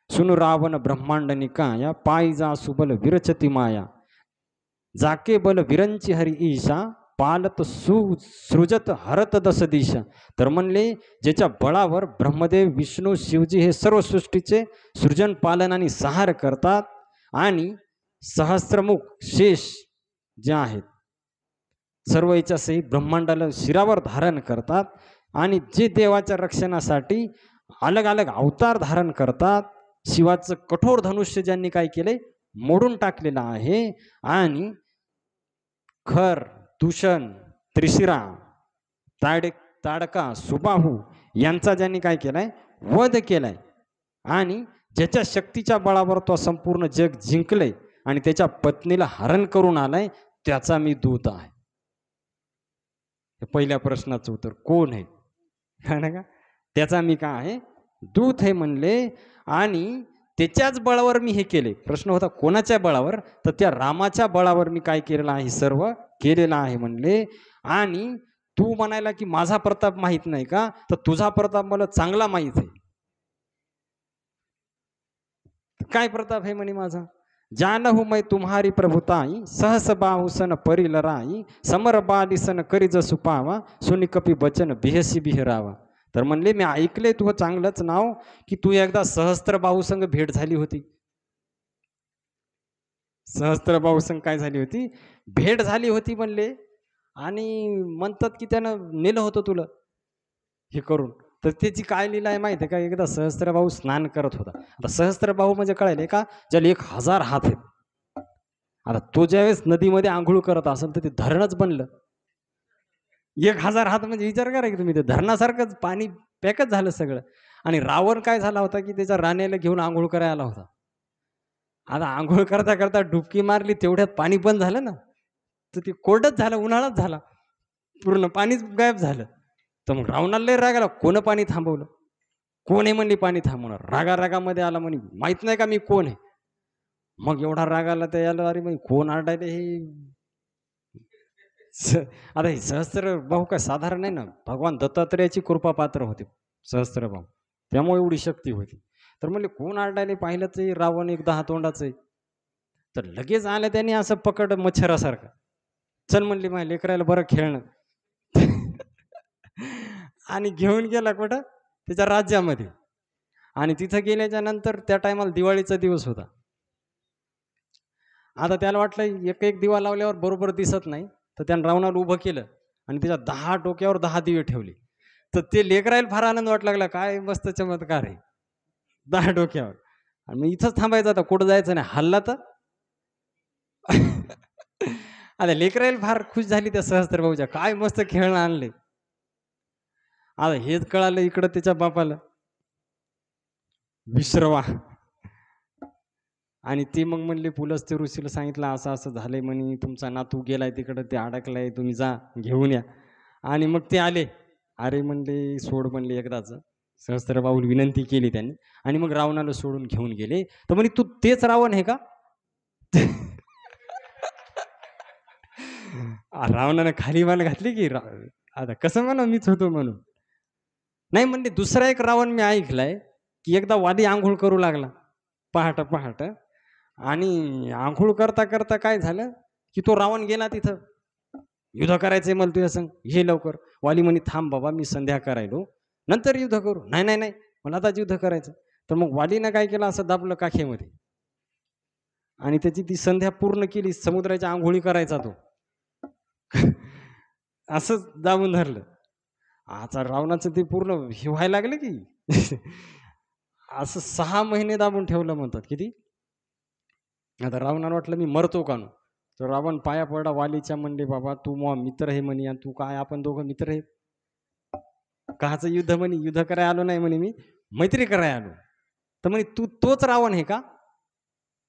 सुनु रावण ब्रह्मांड निकाया पायी जा सुबल विरचती माया जाके बल विरंची हरी ईशा पालत सृजत हरत दस दिशा. तर म्हणले ज्याच्या बळावर ब्रह्मदेव विष्णू शिवजी हे सर्व सृष्टीचे सृजन पालन आणि संहार करतात आणि सहस्त्रमुख शेष जे आहेत सर्व याच्यासहित ब्रह्मांडाला शिरावर धारण करतात आणि जे देवाच्या रक्षणासाठी अलग अलग अवतार धारण करतात. शिवाचं कठोर धनुष्य ज्यांनी काय केले मोडून टाकलेलं आहे आणि खर दूषण त्रिशिरा ताडका सुबाहू यांचा ज्यांनी काय केलाय वध केलाय आणि ज्याच्या शक्तीच्या बळावर तो संपूर्ण जग जिंकले आणि त्याच्या पत्नीला हरण करून आलाय त्याचा मी दूत आहे. पहिल्या प्रश्नाचं उत्तर कोण आहे का? त्याचा मी काय आहे दूत आहे म्हणले आणि त्याच्याच बळावर मी हे केले. प्रश्न होता कोणाच्या बळावर? तर त्या रामाच्या बळावर मी काय केलेलं आहे सर्व केलेलं आहे म्हणले. आणि तू म्हणायला की माझा प्रताप माहित नाही का? तर तुझा प्रताप मला चांगला माहित आहे. काय प्रताप आहे म्हणे माझा? जानहु मै तुम्हारी प्रभुताई सहस बाहुसन परिलराई समर बालिसन करी जसु पावा सुनि कपी बचन बिहसी बिहरावा. तर म्हणले मी ऐकले तुझं चांगलंच नाव की तू एकदा सहस्त्र बाहूसंग भेट झाली होती. सहस्त्र बाहूसंग काय झाली होती? भेट झाली होती म्हणले. आणि म्हणतात की त्यानं नेलं होतं तुला हे करून. तर त्याची काय लीला आहे माहिती आहे का? एकदा सहस्त्रबाहू स्नान करत होता. आता सहस्त्रबाहू म्हणजे कळायले का? ज्याला 1000 हात आहेत. आता तो ज्यावेळेस नदीमध्ये आंघोळ करत असेल तर ते धरणच बनलं. 1000 हात म्हणजे विचार करा की तुम्ही, ते धरणासारखंच पाणी पॅकच झालं सगळं. आणि रावण काय झाला होता की त्याच्या राण्याला घेऊन आंघोळ करायला आला होता. आता आंघोळ करता करता डुबकी मारली, तेवढ्यात पाणी बंद झालं ना, तर ते कोरडच झालं, उन्हाळाच झाला, पूर्ण पाणीच गायब झालं. तर मग रावणाला लय राग आला, कोण पाणी थांबवलं? कोण आहे म्हणली पाणी थांबवणार? रागामध्ये आला म्हणे माहित नाही का मी कोण आहे? मग एवढा राग आला त्या याला, अरे मग कोण आरडायले हे? आता हे सहस्त्रबाहू काय साधारण नाही ना, भगवान दत्तात्रेयाची कृपा पात्र होते सहस्त्रबाहू, त्यामुळे एवढी शक्ती होती. तर म्हणले कोण आरडायले? पाहिलं ते रावण एक 10 तोंडाचं आहे. तर लगेच आलं त्यांनी असं पकड मच्छरासारखं. चल म्हणली माझ्या लेकरायला बरं खेळणं. आणि घेऊन गेला कुठं? त्याच्या राज्यामध्ये. आणि तिथं गेल्याच्या नंतर त्या टायमाला दिवाळीचा दिवस होता. आता त्याला वाटलं एक एक दिवा लावल्यावर बरोबर दिसत नाही, तर त्यानं रावणाला उभं केलं आणि त्याच्या 10 डोक्यावर 10 दिवे ठेवले. तर ते लेकरायला फार आनंद वाटू लागला, काय मस्त चमत्कार आहे, 10 डोक्यावर. आणि मग इथंच थांबायचं, आता कुठं जायचं नाही, हल्ला तर. आता लेकरायला फार खुश झाली त्या सहस्त्रबाहूच्या, काय मस्त खेळणं आणले. आता हेच कळालं इकडं त्याच्या बापाला, विश्रवा. आणि ते मग म्हणले पुलस्त्य ऋषीला सांगितलं असं असं झालंय म्हणे, तुमचा नातू गेलाय तिकडं, ते अडकलाय, तुम्ही जा घेऊन या. आणि मग ते आले. अरे म्हणले सोड म्हणले एकदाच. सहस्त्रबाहूला विनंती केली त्यांनी आणि मग रावणाला सोडून घेऊन गेले. तर म्हणे तू तेच रावण आहे का? रावणानं खाली मान घातली की आता कसं म्हणा मीच होतो म्हणून. नाही म्हणले दुसरा एक रावण मी ऐकलाय की एकदा वादी आंघोळ करू लागला पहाट पहाट, आणि आंघोळ करता करता काय झालं की तो रावण गेला तिथं, युद्ध करायचंय मला तुझ्या संग, हे लवकर. वाली म्हणे थांब बाबा मी संध्या करायलो, नंतर युद्ध करू. नाही नाही नाही मला आताच युद्ध करायचं. तर मग वालीनं काय केलं, असं दाबलं काखेमध्ये आणि त्याची ती संध्या पूर्ण केली. समुद्राच्या आंघोळी करायचा तो. असंच दाबून धरलं. आता रावणाचं ते पूर्ण हे व्हायला लागलं की असं 6 महिने दाबून ठेवलं म्हणतात. किती? आता रावणाला वाटलं मी मरतो का नो. तर रावण पाया पडला वालीच्या, म्हणले बाबा तू मग मित्र आहे म्हणे, आणि तू काय, आपण दोघं मित्र आहेत. काचं युद्ध म्हणे, युद्ध करायला आलो नाही म्हणे, मी मैत्री करायला आलो. तर म्हणे तू तोच रावण आहे का?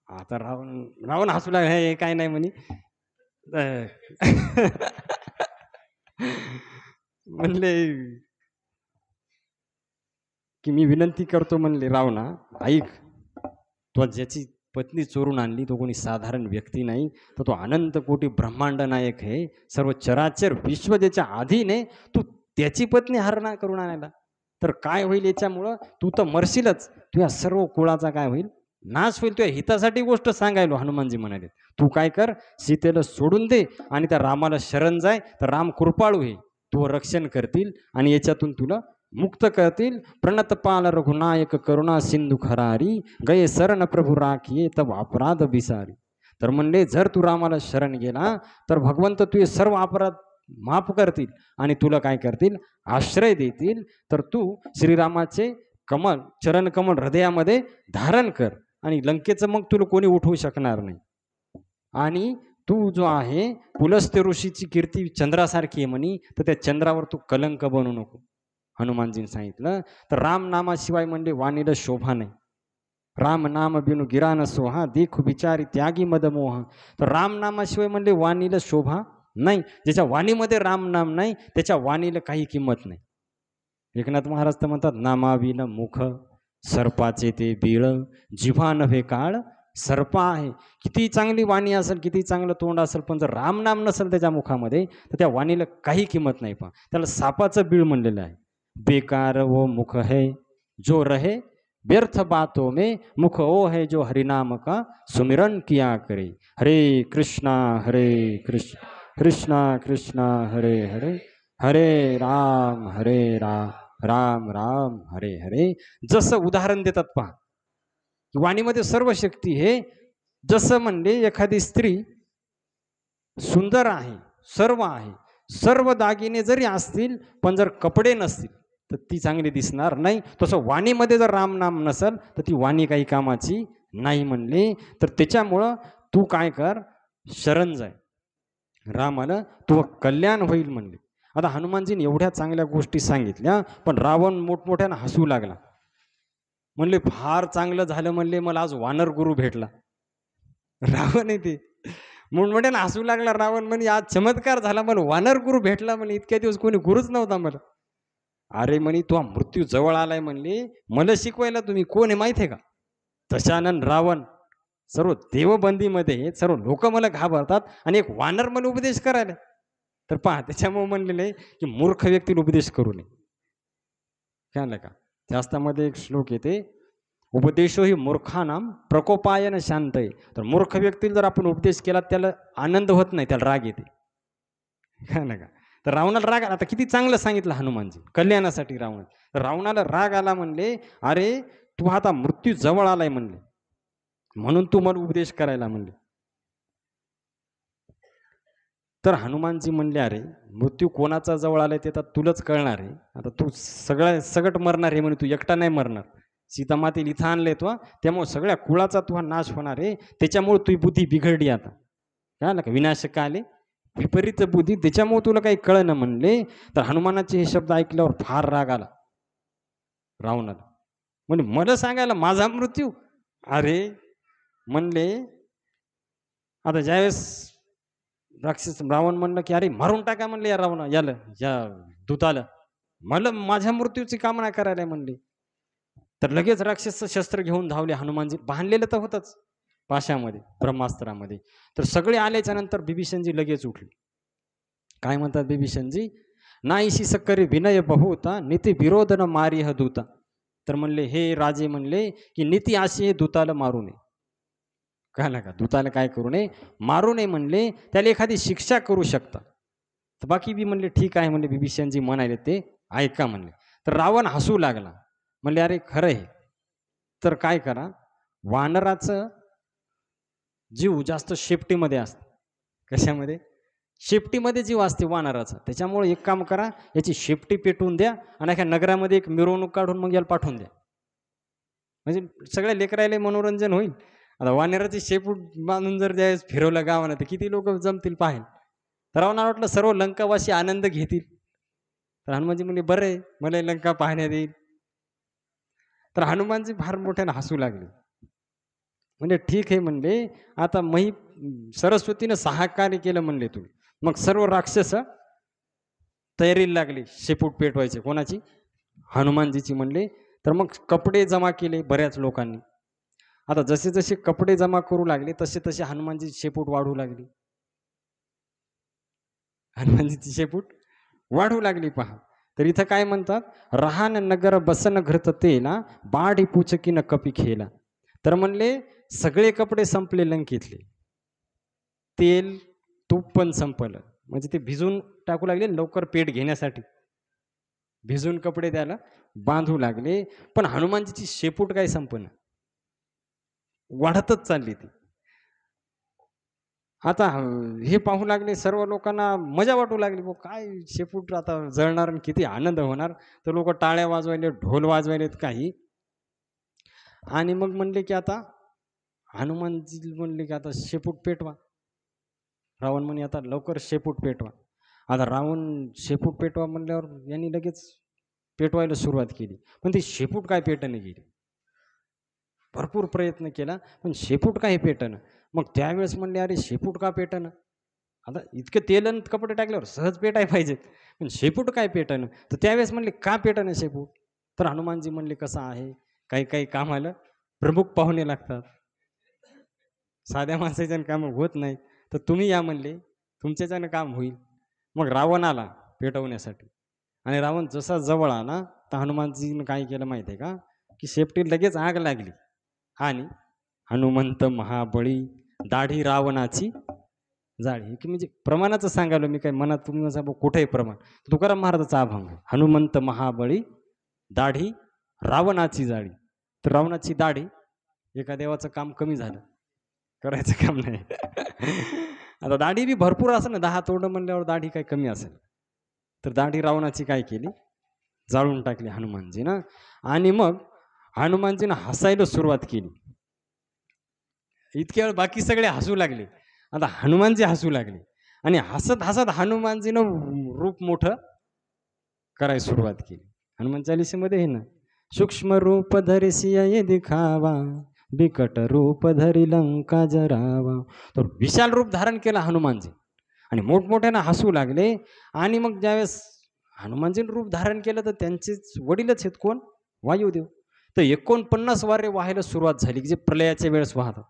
आता रावण हसू लागला, हे काय नाही म्हणे. म्हणले की मी विनंती करतो म्हणले रावणा, ऐक, तो ज्याची पत्नी चोरून आणली, तो कोणी साधारण व्यक्ती नाही, तर तो अनंत कोटी ब्रह्मांड नायक आहे, सर्व चराचर विश्व ज्याच्या अधीन आहे, तू त्याची पत्नी हरणा करून आणायला, तर काय होईल याच्यामुळं? तू तर मरशीलच, तुझ्या सर्व कुळाचा काय होईल? नाश होईल. तुझ्या हितासाठी गोष्ट सांगायलो. हनुमानजी म्हणाले, तू काय कर, सीतेला सोडून दे आणि त्या रामाला शरण जाय, तर राम कृपाळू आहे, तू रक्षण करतील आणि याच्यातून तुला मुक्त करतील. प्रणतपाल रघुनायक करुणा सिंधू खरारी, गये शरण प्रभू राखिये तब अपराध बिसारी. तर म्हणले, जर तू रामाला शरण गेला तर भगवंत तुझे सर्व अपराध माफ करतील आणि तुला काय करतील? आश्रय देतील. तर तू श्रीरामाचे कमल, चरण कमल हृदयामध्ये धारण कर आणि लंकेचं मग तुला कोणी उठवू शकणार नाही. आणि तू जो आहे, पुलस्त्य ऋषीची कीर्ती चंद्रासारखी आहे म्हणी, तर त्या चंद्रावर तू कलंक बनू नको. हनुमानजींनी सांगितलं. तर राम नामाशिवाय म्हणजे वाणीला शोभा नाही. राम नाम बिनु गिरान सोहा, देखू बिचारी त्यागी मदमोह. तर राम नामाशिवाय म्हणजे वाणीला शोभा नाही. ज्याच्या वाणीमध्ये राम नाम नाही, त्याच्या वाणीला काही किंमत नाही. एकनाथ महाराज तर म्हणतात, नामाविन मुख सर्पाचे ते बिळ, जिव्हा नव्हे काळ सर्प आहे. किती चांगली वाणी असेल, किती चांगलं तोंड असेल, पण जर राम नाम नसेल त्याच्या मुखामध्ये, तर त्या वाणीला काही किंमत नाही. पहा, त्याला सापाचं बीळ म्हणलेलं आहे. बेकार वो मुख है जो रहे व्यर्थ बातों में, मुख ओ है जो हरिनाम का सुमिरन किया करे. हरे कृष्णा कृष्णा कृष्णा हरे हरे, हरे राम राम राम हरे हरे. जसं उदाहरण देतात पहा, वाणीमध्ये सर्व शक्ती आहे. जसं म्हणले, एखादी स्त्री सुंदर आहे, सर्व आहे, सर्व दागिने जरी असतील, पण जर कपडे नसतील तर ती चांगली दिसणार नाही. तसं वाणीमध्ये जर राम नाम नसेल तर ती वाणी काही कामाची नाही म्हणले. तर त्याच्यामुळं तू काय कर, शरण जाय रामाला, तू कल्याण होईल म्हणले. आता हनुमानजीने एवढ्या चांगल्या गोष्टी सांगितल्या, पण रावण मोठमोठ्यानं हसू लागला. म्हणले, फार चांगलं झालं म्हणले, मला आज वानर गुरु भेटला. रावण आहे ते, मोठमोठ्यानं हसू लागला. रावण म्हणे, आज चमत्कार झाला, मला वानर गुरु भेटला म्हणे, इतक्या दिवस कोणी गुरुच नव्हता मला. अरे म्हणे, तो मृत्यू जवळ आलाय म्हणले, मला शिकवायला तुम्ही कोण आहे माहिती आहे का? दशानन रावण सर्व देवबंदीमध्ये, सर्व लोक मला घाबरतात आणि एक वानर मला उपदेश करायला. तर पहा, त्याच्यामुळे म्हणलेलं आहे की मूर्ख व्यक्तीला उपदेश करू नये. कळलं का? शास्त्रामध्ये एक श्लोक येते, उपदेशो ही मूर्खानाम प्रकोपायन शांत आहे. तर मूर्ख व्यक्तीला जर आपण उपदेश केला, त्याला आनंद होत नाही, त्याला राग येते. कळलं का? तर रावणाला राग आला. आता किती चांगलं सांगितलं हनुमानजी, कल्याणासाठी रावण. तर रावणाला राग आला, म्हणले, अरे तू आता मृत्यू जवळ आलाय म्हणले, म्हणून तू मला उपदेश करायला म्हणले. तर हनुमानजी म्हणले, अरे मृत्यू कोणाचा जवळ आलाय ते तर तुलाच कळणार आहे. आता तू सगट मरणार आहे म्हणे, तू एकटा नाही मरणार. सीतामातेला इथं आणले तो, त्यामुळे सगळ्या कुळाचा तुझा नाश होणार आहे. त्याच्यामुळे तुझी बुद्धी बिघडली. आता कळलं का? विनाशक आले विपरीत बुद्धी, त्याच्यामुळे तुला काही कळलं म्हणले. तर हनुमानाचे हे शब्द ऐकल्यावर फार राग आला रावणाला. म्हणजे मला सांगायला माझा मृत्यू? अरे म्हणले, आता ज्यावेळेस राक्षस रावण म्हणलं की अरे मारून टाका म्हणले या रावणा, याला या दूताला, मला माझ्या मृत्यूची कामना करायला म्हणले. तर लगेच राक्षस शस्त्र घेऊन धावले. हनुमानजी बांधलेलं तर होतच पाशामध्ये, ब्रह्मास्त्रामध्ये. तर सगळे आल्याच्या नंतर बिभीषणजी लगेच उठले. काय म्हणतात बिभीषणजी? नाहीशी सक्करी विनय बहुता, नीती विरोध न मारी ह दूता. तर म्हणले, हे राजे म्हणले की नीती अशी हे दूताला मारू नये. कळलं का? दूताला काय करू नये? मारू नये म्हणले, त्याला एखादी शिक्षा करू शकता. तर बाकी बी म्हणले ठीक आहे म्हणले, बिभीषणजी म्हणाले ते ऐका म्हणले. तर रावण हसू लागला. म्हणले, अरे खरं आहे, तर काय करा, वानराचं जीव जास्त शेपटीमध्ये असतं. कशामध्ये? शेपटीमध्ये जीव असते वानराचा. त्याच्यामुळे एक काम करा, याची शेपटी पेटवून द्या आणि एका नगरामध्ये एक मिरवणूक काढून मग याला पाठवून द्या, म्हणजे सगळ्या लेकरायला मनोरंजन होईल. आता वानराची शेपूट बांधून जर त्यावेळेस फिरवलं गावानं तर किती लोक जमतील पाहायला. तर रावणाला वाटलं सर्व लंकावासी आनंद घेतील. तर हनुमानजी म्हणले, बरं आहे, मला लंका पाहण्यात येईल. तर हनुमानजी फार मोठ्यानं हसू लागले. म्हणजे ठीक आहे म्हणले, आता मही सरस्वतीनं सहकार्य केलं म्हणले तुम्ही. मग सर्व राक्षस तयारीला लागले शेपूट पेटवायचे. कोणाची? हनुमानजीची म्हणले. तर मग कपडे जमा केले बऱ्याच लोकांनी. आता जसे जसे कपडे जमा करू लागले तसे तसे हनुमानजी शेपूट वाढू लागली. हनुमानजीची शेपूट वाढू लागली पहा. तर इथं काय म्हणतात, रहान नगर बसन घृत तेला बाढी पुचकी न कपी खेला. तर म्हणले सगळे कपडे संपले लंकेतले, तेल तूप पण संपलं. म्हणजे ते भिजून टाकू लागले लवकर पेट घेण्यासाठी, भिजून कपडे त्याला बांधू लागले. पण हनुमानजीची शेपूट काय संपना, वाढतच चालली ती. आता हे पाहू लागले सर्व लोकांना मजा वाटू लागली, काय शेपूट आता जळणार आणि किती आनंद होणार. तर लोक टाळ्या वाजवायले, ढोल वाजवायलेत काही. आणि मग म्हणले की आता हनुमानजी म्हणले की आता शेपूट पेटवा. रावण म्हणे आता लवकर शेपूट पेटवा. आता रावण शेपूट पेटवा म्हणल्यावर यांनी लगेच पेटवायला सुरुवात केली, पण ती शेपूट काय पेटणे गेली. भरपूर प्रयत्न केला पण शेपूट काय पेटणं. मग त्यावेळेस म्हणले अरे शेपूट का पेटणं, आता इतके तेल आणि कपडे टाकल्यावर सहज पेटाय पाहिजेत, पण शेपूट काय पेटणं. तर त्यावेळेस म्हणले का पेटणं शेपूट. तर हनुमानजी म्हणले कसं आहे, काही काही कामाला प्रमुख पाहुणे लागतात, साध्या माणसाच्यानं काम होत नाही. तर तुम्ही या म्हणले, तुमच्याच्यानं काम होईल. मग रावण आला पेटवण्यासाठी आणि रावण जसा जवळ आला तर हनुमानजीनं काय केलं माहिती आहे का, की शेपटी लगेच आग लागली आणि हनुमंत महाबळी दाढी रावणाची जाळी. की म्हणजे प्रमाणाचं सांगायलो मी, काय मनात तुम्ही सांगा कुठेही प्रमाण. तुकाराम महाराजाचा अभंग, हनुमंत महाबळी दाढी रावणाची जाळी. तर रावणाची दाढी, एका देवाचं काम कमी झालं, करायचं काम नाही. आता दाढी बी भरपूर असेल ना, 10 तोंड म्हणल्यावर दाढी काय कमी असेल. तर दाढी रावणाची काय केली, जाळून टाकली हनुमानजी ना. आणि मग हनुमानजीनं हसायला सुरुवात केली. इतक्या वेळ बाकी सगळे हसू लागले, आता हनुमानजी हसू लागले आणि हसत हसत हनुमानजीनं रूप मोठं करायला सुरुवात केली. हनुमान चालीसेमध्ये आहे ना, सूक्ष्म रूप धरी सिया दिखावा, बिकट रूप धरी लंका जरावा. तर विशाल रूप धारण केला हनुमानजी आणि मोठमोठ्यानं हसू लागले. आणि मग ज्यावेळेस हनुमानजीनं रूप धारण केलं तर त्यांचेच वडीलच आहेत कोण, वायुदेव. तर 49 वारे वाहायला सुरुवात झाली, की जे प्रलयाच्या वेळेस वाहतात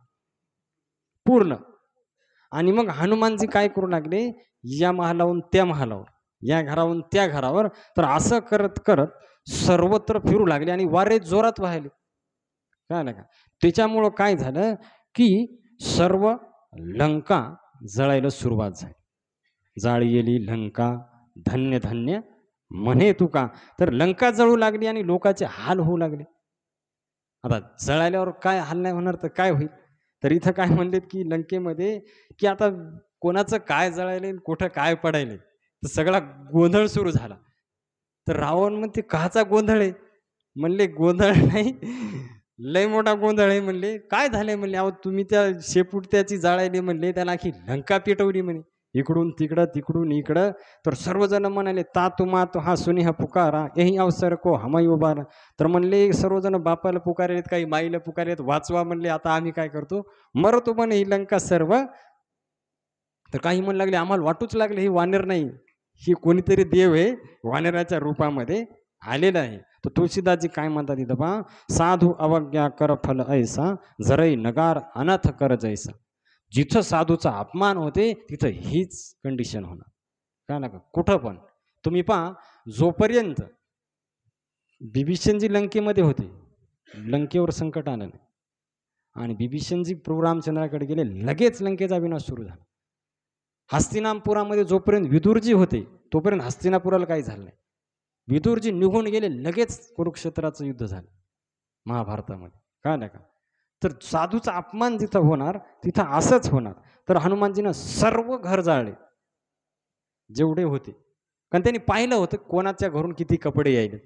पूर्ण. आणि मग हनुमानजी काय करू लागले, या महालावून त्या महालावर, या घरावरून त्या घरावर, तर असं करत करत सर्वत्र फिरू लागले आणि वारे जोरात वाहिले. काय का त्याच्यामुळं काय झालं की सर्व लंका जळायला सुरुवात झाली. जाळी येली लंका धन्य धन्य म्हणे तुका. तर लंका जळू लागली आणि लोकांचे हाल होऊ लागले. आता जळाल्यावर काय हाल नाही होणार तर काय होईल. तर इथं काय म्हणलेत की लंकेमध्ये, की आता कोणाचं काय जळायले कुठं काय पडायले, तर सगळा गोंधळ सुरू झाला. तर रावण म्हणते काचा गोंधळ आहे. म्हणले गोंधळ नाही, लय मोठा गोंधळ आहे. म्हणले काय झालंय. म्हणले अहो तुम्ही त्या शेपूट त्याची जाळायली म्हणले, त्याला आखी लंका पेटवली म्हणे, इकडून तिकडं तिकडून इकडं. तर सर्वजण म्हणाले तातु मातु हा सुनेह पुकारा यही अवसर को हमई उभारा. तर म्हणले सर्वजण बापाला पुकारेत, काही माईला पुकारेत, वाचवा म्हणले, आता आम्ही काय करतो, मरतो म्हणे ही लंका सर्व. तर काही म्हणू लागले आम्हाला वाटूच लागले ही वानर नाही, ही कोणीतरी देव आहे, वानराच्या रूपामध्ये आलेला आहे. तर तुळशीदासजी काय म्हणतात इथं पहा, साधू अवज्ञा कर फल ऐसा, जरई नगार अनाथ कर जैसा. जिथं साधूचा अपमान होते तिथं हीच कंडिशन होणार. का ना, कुठं पण तुम्ही पहा, जोपर्यंत बिभीषणजी लंकेमध्ये होते, लंकेवर संकट आलं नाही आणि बिभीषणजी प्रभू रामचंद्राकडे गेले, लगेच लंकेचा विनाश सुरू झाला. हस्तिनापुरामध्ये जोपर्यंत विदुरजी होते तोपर्यंत हस्तिनापुराला काही झालं नाही. विदुरजी निघून गेले, लगेच कुरुक्षेत्राचं युद्ध झालं महाभारतामध्ये. का नाही का. तर साधूचा अपमान जिथं होणार तिथं असंच होणार. तर हनुमानजीनं सर्व घर जाळले जेवढे होते, कारण त्यांनी पाहिलं होतं कोणाच्या घरून किती कपडे यायले,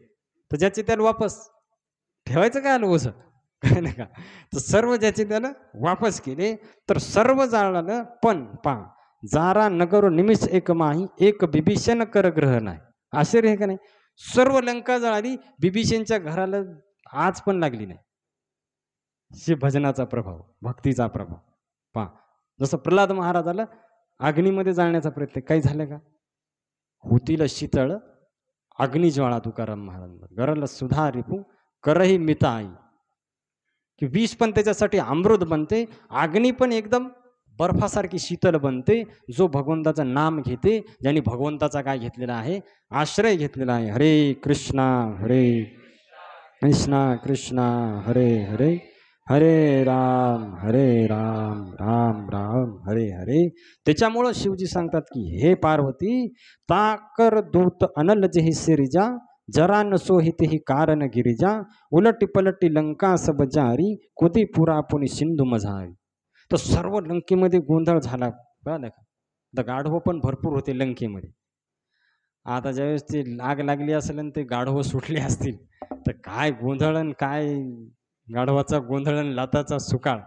तर ज्याचे त्याला वापस ठेवायचं काय आलं ओझं, काय नाही का. तर सर्व ज्याचे त्याला वापस केले. तर सर्व जाळलं. पण पहा, जारा नगर निमिष एक माही, एक बिभीषण कर ग्रह नाही. आश्चर्य आहे का नाही. सर्व लंका जळाली, बिभीषणच्या घराला आज पण लागली नाही. शिव भजनाचा प्रभाव, भक्तीचा प्रभाव पहा. जसं प्रल्हाद महाराजाला अग्नीमध्ये जाळण्याचा प्रयत्न, काही झालं का. होतील शीतळ अग्निज्वाळा तुकाराम महाराज, गरल सुधा रिपू करही मिताई. की विष पण त्याच्यासाठी अमृत बनते, अग्नी पण एकदम बर्फासारखी शीतल बनते, जो भगवंताचं नाम घेते, ज्यांनी भगवंताचा काय घेतलेला आहे, आश्रय घेतलेला आहे. हरे कृष्णा कृष्णा कृष्णा हरे हरे, हरे राम राम राम हरे हरे. त्याच्यामुळं शिवजी सांगतात की हे पार्वती, ताकर दूत अनल जेहि सिरिजा, जरा नसो ही कारण गिरिजा, उलटी पलटी लंका सब जारी, कुदी पुरा पुनि सिंधू मझारी. तर सर्व लंकेमध्ये गोंधळ झाला, कळलं का. तर गाढव पण भरपूर होते लंकेमध्ये. आता ज्यावेळेस ते लाग लागली असेल आणि ते गाढव सुटले असतील, तर काय गोंधळन, काय गाढवाचा गोंधळन लाताचा सुकाळ,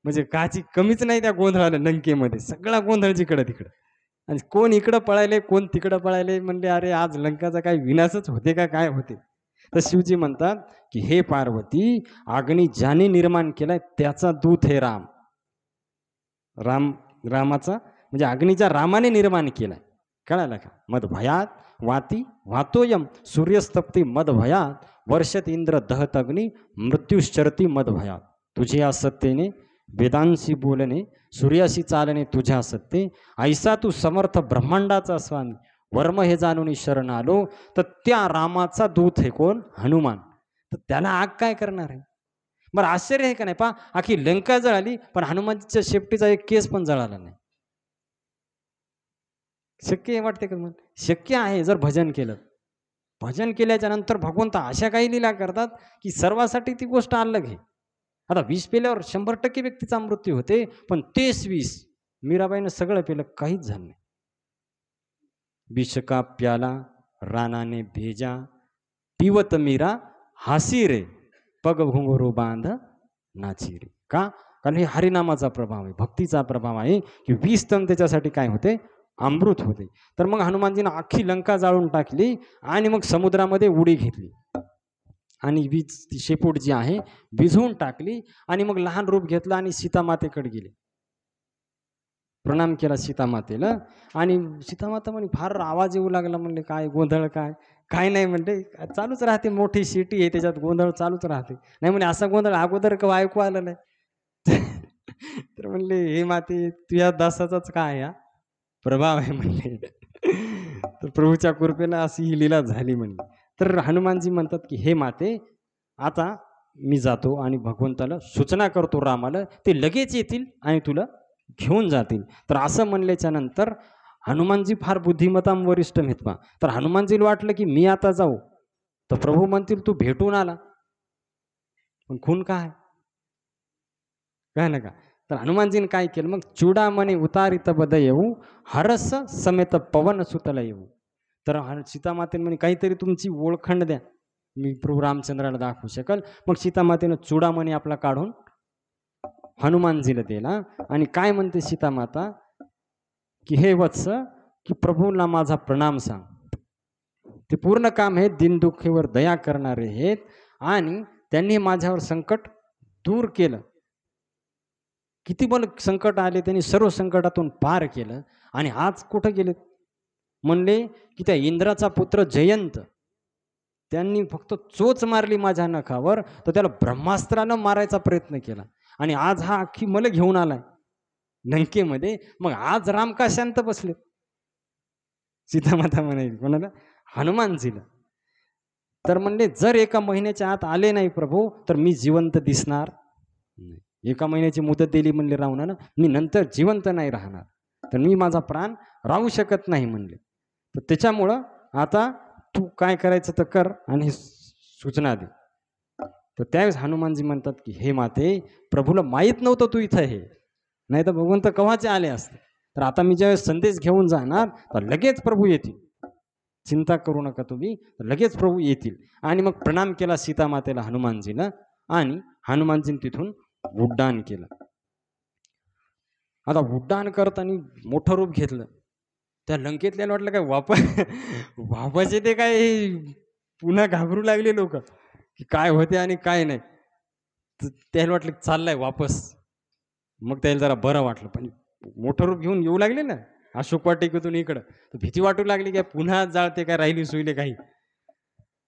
म्हणजे काची कमीच नाही त्या गोंधळाला. लंकेमध्ये सगळा गोंधळ जिकडं तिकडं, आणि कोण इकडं पळायले कोण तिकडं पळायले. म्हणले अरे आज लंकाचा काय विनाशच होते का काय होते. तर शिवजी म्हणतात की हे पार्वती, अग्नी ज्याने निर्माण केलाय त्याचा दूत हे राम. रामाचा म्हणजे अग्नीच्या रामाने निर्माण केलाय, कळालं का. मद भयात वाती वातोयम, सूर्यस्तप्ती मद भयात, वर्षत इंद्र दहत अग्नी, मृत्यूश्चरती मद भयात. तुझ्या सत्तेने वेदांशी बोलणे, सूर्याशी चालणे तुझ्या सत्ते, ऐसा तू समर्थ ब्रह्मांडाचा स्वामी, वर्म हे जाणून शरण आलो. तर त्या रामाचा दूत हे कोण, हनुमान. तर त्याला आग काय करणार आहे. बरं आश्चर्य आहे का नाही, पहा आखी लंका जळाली पण हनुमानच्या शेपटीचा एक केस पण जळाला नाही. शक्य आहे वाटते का. मग शक्य आहे जर भजन केलं. भजन केल्याच्या नंतर भगवंत अशा काही लीला करतात की सर्वासाठी ती गोष्ट अलग आहे. आता विष पेल्यावर 100% व्यक्तीचा मृत्यू होते, पण तेच विष मीराबाईनं सगळं पेलं, काहीच झालं नाही. विष का प्याला रानाने भेजा, पिवत मीरा हासी रे, पग घुंगरू बांध नाची रे. का, कारण हे हरिनामाचा प्रभाव आहे, भक्तीचा प्रभाव आहे की विष तण त्याच्यासाठी काय होते, अमृत होते. तर मग हनुमानजीनं अख्खी लंका जाळून टाकली आणि मग समुद्रामध्ये उडी घेतली आणि वीज ती शेपूट जी आहे भिजवून टाकली आणि मग लहान रूप घेतलं आणि सीतामातेकडे गेले. प्रणाम केला सीतामातेला आणि सीतामाता म्हणे फार आवाज येऊ लागला. म्हणले काय गोंधळ, काय काय नाही. म्हणते चालूच राहते, मोठी शिटी आहे त्याच्यात गोंधळ चालूच राहते. नाही म्हणे असा गोंधळ अगोदर का ऐकू आलं नाही. तर म्हणले हे माते तुझ्या दासाचाच काय हा प्रभाव आहे म्हणले. तर प्रभूच्या कृपेनं अशी ही लीला झाली म्हणली. तर हनुमानजी म्हणतात की हे माते, आता मी जातो आणि भगवंताला सूचना करतो रामाला, ते लगेच येतील आणि तुला घेऊन जातील. तर असं म्हणल्याच्या नंतर हनुमानजी फार बुद्धिमत्ताम वरिष्ठ मित्वा. तर हनुमानजीला वाटलं की मी आता जाऊ तर प्रभू म्हणतील तू भेटून आला, पण खून काय ना का. तर हनुमानजीने काय केलं, मग चुडामणी उतारित बद येऊ, हरस समेत पवन सुतला येऊ. तर सीतामातेने म्हणे काहीतरी तुमची ओळखंड द्या, मी प्रभू रामचंद्राला दाखवू शकल. मग सीतामातेनं चुडामणी आपला काढून हनुमानजीला दिला आणि काय म्हणते सीतामाता की हे वत्स, की प्रभूंना माझा प्रणाम सांग. ते पूर्ण काम हे दिनदुखीवर दया करणारे आहेत आणि त्यांनी माझ्यावर संकट दूर केलं. किती पण संकट आले त्यांनी सर्व संकटातून पार केलं. आणि आज कुठं गेले म्हणले की त्या इंद्राचा पुत्र जयंत, त्यांनी फक्त चोच मारली माझ्या नखावर, तर त्याला ब्रह्मास्त्रानं मारायचा प्रयत्न केला आणि आज हा अख्खी मला घेऊन आलाय लंकेमध्ये. मग आज राम का शांत बसले. सीतामाता म्हणाली कोणाला, हनुमानजीला. तर म्हणले जर एका महिन्याच्या आत आले नाही प्रभू तर मी जिवंत दिसणार नाही. एका महिन्याची मुदत दिली म्हणले रावणानं, मी नंतर जिवंत नाही राहणार, तर मी माझा प्राण राहू शकत नाही म्हणले. तर त्याच्यामुळं आता तू काय करायचं तर कर आणि सूचना दे. तर त्यावेळेस हनुमानजी म्हणतात की हे माते, प्रभूला माहीत नव्हतं तू इथं हे, नाही तर भगवंत केव्हाचे आले असते. तर आता मी ज्यावेळेस संदेश घेऊन जाणार तर लगेच प्रभू येतील, चिंता करू नका तुम्ही, लगेच प्रभू येतील. आणि मग प्रणाम केला सीतामातेला हनुमानजीला आणि हनुमानजीने तिथून उड्डाण केलं. आता उड्डाण करताना मोठं रूप घेतलं. त्या लंकेतल्याला वाटलं काय वापस येते काय, पुन्हा घाबरू लागले लोक की काय होते आणि काय नाही. त्याला वाटलं चाललाय वापस. मग त्याला जरा बरं वाटलं, पण मोठं रूप घेऊन येऊ लागले ना अशोक वाटिकेतून इकडं, तर भीती वाटू लागली काय पुन्हा जाळते काय, राहिली सुईले काही.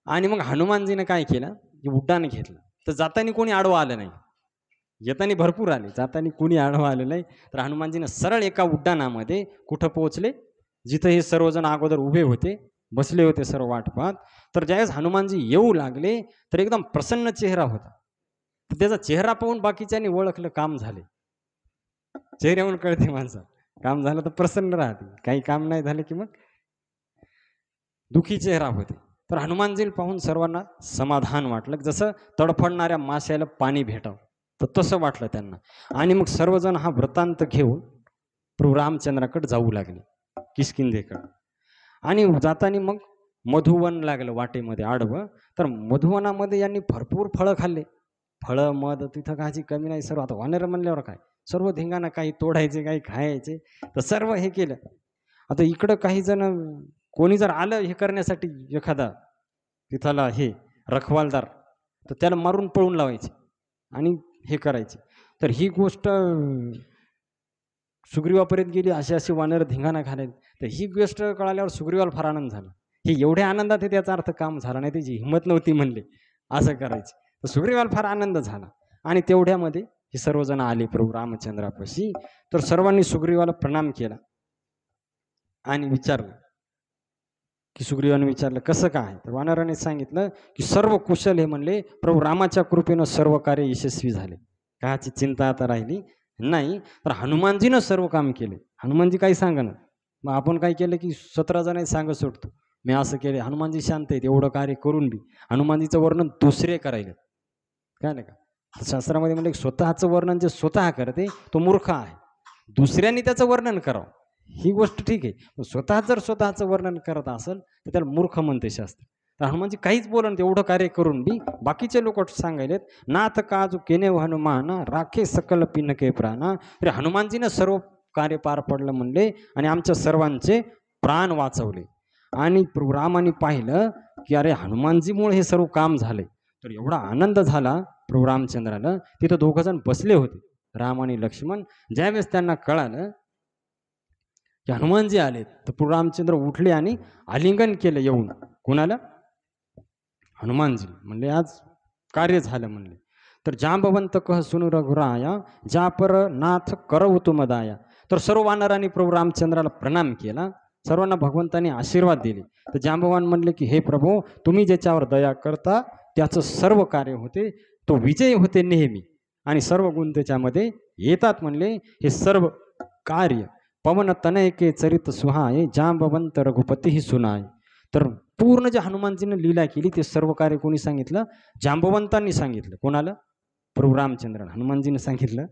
आणि मग हनुमानजीने काय केलं की उड्डाण घेतलं. तर जाताना कोणी आडवं आलं नाही. येताना भरपूर आले, जाताना कुणी आडवं आलं नाही. तर हनुमानजीनं सरळ एका उड्डाणामध्ये कुठं पोहोचले, जिथं हे सर्वजण अगोदर उभे होते, बसले होते सर्व वाट पाहत. तर ज्यावेळेस हनुमानजी येऊ लागले तर एकदम प्रसन्न चेहरा होता. तर त्याचा चेहरा पाहून बाकीच्यांनी ओळखलं, काम झाले. चेहऱ्यावरून कळते माणसं, काम झालं तर प्रसन्न राहते, काही काम नाही झालं की मग दुखी चेहरा होते. तर हनुमानजीला पाहून सर्वांना समाधान वाटलं, जसं तडफडणाऱ्या माश्याला पाणी भेटावं तर तसं वाटलं त्यांना. आणि मग सर्वजण हा वृत्तांत घेऊन प्रभू रामचंद्राकडे जाऊ लागले, किष्किंधेकडे. आणि जाताना मग मधुवन लागलं वाटेमध्ये आडवं. तर मधुवनामध्ये यांनी भरपूर फळं खाल्ले. फळं मध तिथं कायची कमी नाही. सर्व आता वानर म्हणल्यावर काय, सर्व धिंगाणा, काही तोडायचे काही खायचे, तर सर्व हे केलं. आता इकडं काही जण, कोणी जर आलं हे करण्यासाठी, एखादा तिथला हे रखवालदार, तर त्याला मारून पळून लावायचे आणि हे करायचे. तर ही गोष्ट सुग्रीवापर्यंत गेली, असे असे वानर धिंगाणा घालायला. तर ही गोष्ट कळाल्यावर सुग्रीवाला फार आनंद झाला. हे एवढ्या आनंदात आहे त्याचा अर्थ काम झाला नाही, त्याची हिंमत नव्हती म्हणले असं करायचे. तर सुग्रीवाला फार आनंद झाला. आणि तेवढ्यामध्ये हे सर्वजण आले प्रभू रामचंद्रापाशी. तर सर्वांनी सुग्रीवाला प्रणाम केला आणि विचारलं की, सुग्रीवाने विचारलं कसं काय. तर वानराने सांगितलं की सर्व कुशल हे म्हणले, प्रभू रामाच्या कृपेनं सर्व कार्य यशस्वी झाले, काची चिंता आता राहिली नाही. तर हनुमानजीनं सर्व काम केले. हनुमानजी काही सांगणं, मग आपण काय केलं की 17 जणांनी सांगत सुटतो, मी असं केले. हनुमानजी शांत आहेत, एवढं कार्य करून बी हनुमानजीचं वर्णन दुसरे करायला काय नाही का. शास्त्रामध्ये म्हणजे स्वतःचं वर्णन जे स्वतः करते तो मूर्ख आहे. दुसऱ्यांनी त्याचं वर्णन करावं ही गोष्ट ठीक आहे, स्वतः जर स्वतःचं वर्णन करत असेल तर त्याला मूर्ख म्हणते शास्त्र. तर हनुमानजी काहीच बोलन, एवढं कार्य करून बी बाकीचे लोक सांगायलेत, नाथ काजू केने हनुमान राखे सकल पिनके प्राणा. तरी हनुमानजीनं सर्व कार्य पार पडलं म्हणले आणि आमच्या सर्वांचे प्राण वाचवले. आणि रामाने पाहिलं की अरे हनुमानजीमुळे हे सर्व काम झाले. तर एवढा आनंद झाला प्रभू रामचंद्राला. तिथं दोघं जण बसले होते, राम आणि लक्ष्मण. ज्यावेळेस त्यांना कळालं की हनुमानजी आले, तर प्रभू रामचंद्र उठले आणि आलिंगन केलं येऊन. कोणाला? हनुमानजी. म्हणले आज कार्य झालं म्हणले. तर जांबवंत कह सुनु रघुराया, जा पर नाथ करव तुम दाया. तर सर्व वानरांनी प्रभू रामचंद्राला प्रणाम केला, सर्वांना भगवंतांनी आशीर्वाद दिले. तर जांबवान म्हणले की हे प्रभू, तुम्ही ज्याच्यावर दया करता त्याचं सर्व कार्य होते, तो विजय होते नेहमी आणि सर्व गुण त्याच्यामध्ये येतात म्हणले. हे सर्व कार्य पवन तनयके चरित सुहाय, जांबवंत रघुपती ही सुनाय. तर पूर्ण जे हनुमानजीने लीला केली ते सर्व कार्य कोणी सांगितलं? जांबवंतांनी सांगितलं. कोणाला? प्रभू रामचंद्राला. हनुमानजीने सांगितलं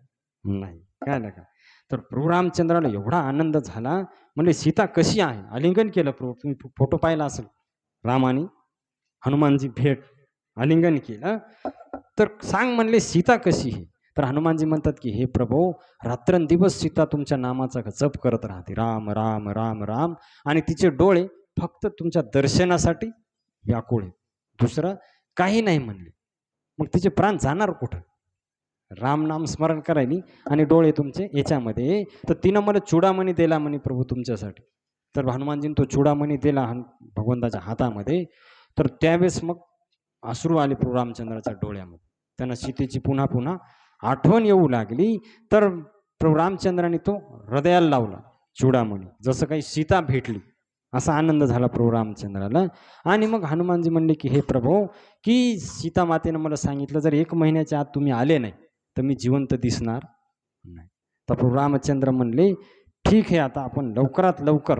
नाही. काय का. तर प्रभू रामचंद्राला एवढा आनंद झाला, म्हणजे सीता कशी आहे, आलिंगन केलं. प्रभू, तुम्ही फोटो पाहिला असेल, राम आणि हनुमानजी भेट, आलिंगन केलं. तर सांग म्हणले सीता कशी आहे. तर हनुमानजी म्हणतात की हे प्रभू, रात्रंदिवस सीता तुमच्या नामाचा जप करत राहते, राम राम राम राम. आणि तिचे डोळे फक्त तुमच्या दर्शनासाठी व्याकुळ आहेत, दुसरं काही नाही म्हणले. मग तिचे प्राण जाणार कुठं? राम नाम स्मरण करायली आणि डोळे तुमचे याच्यामध्ये. तर तिनं मला चुडामणी दिला म्हणे प्रभू तुमच्यासाठी. तर हनुमानजीने तो चुडामणी दिला भगवंताच्या हातामध्ये. तर त्यावेळेस मग अश्रू आले प्रभू रामचंद्राच्या डोळ्यामध्ये. त्यांना सीतेची पुन्हा पुन्हा आठवण येऊ लागली. तर प्रभू रामचंद्राने तो हृदयाला लावला चुडामणी, जसं काही सीता भेटली असा आनंद झाला प्रभू रामचंद्राला. आणि मग हनुमानजी म्हणले की हे प्रभू, की सीता मातेनं मला सांगितलं जर 1 महिन्याच्या आत तुम्ही आले नाही तर मी जिवंत दिसणार नाही. तर प्रभू रामचंद्र म्हणले ठीक आहे, आता आपण लवकरात लवकर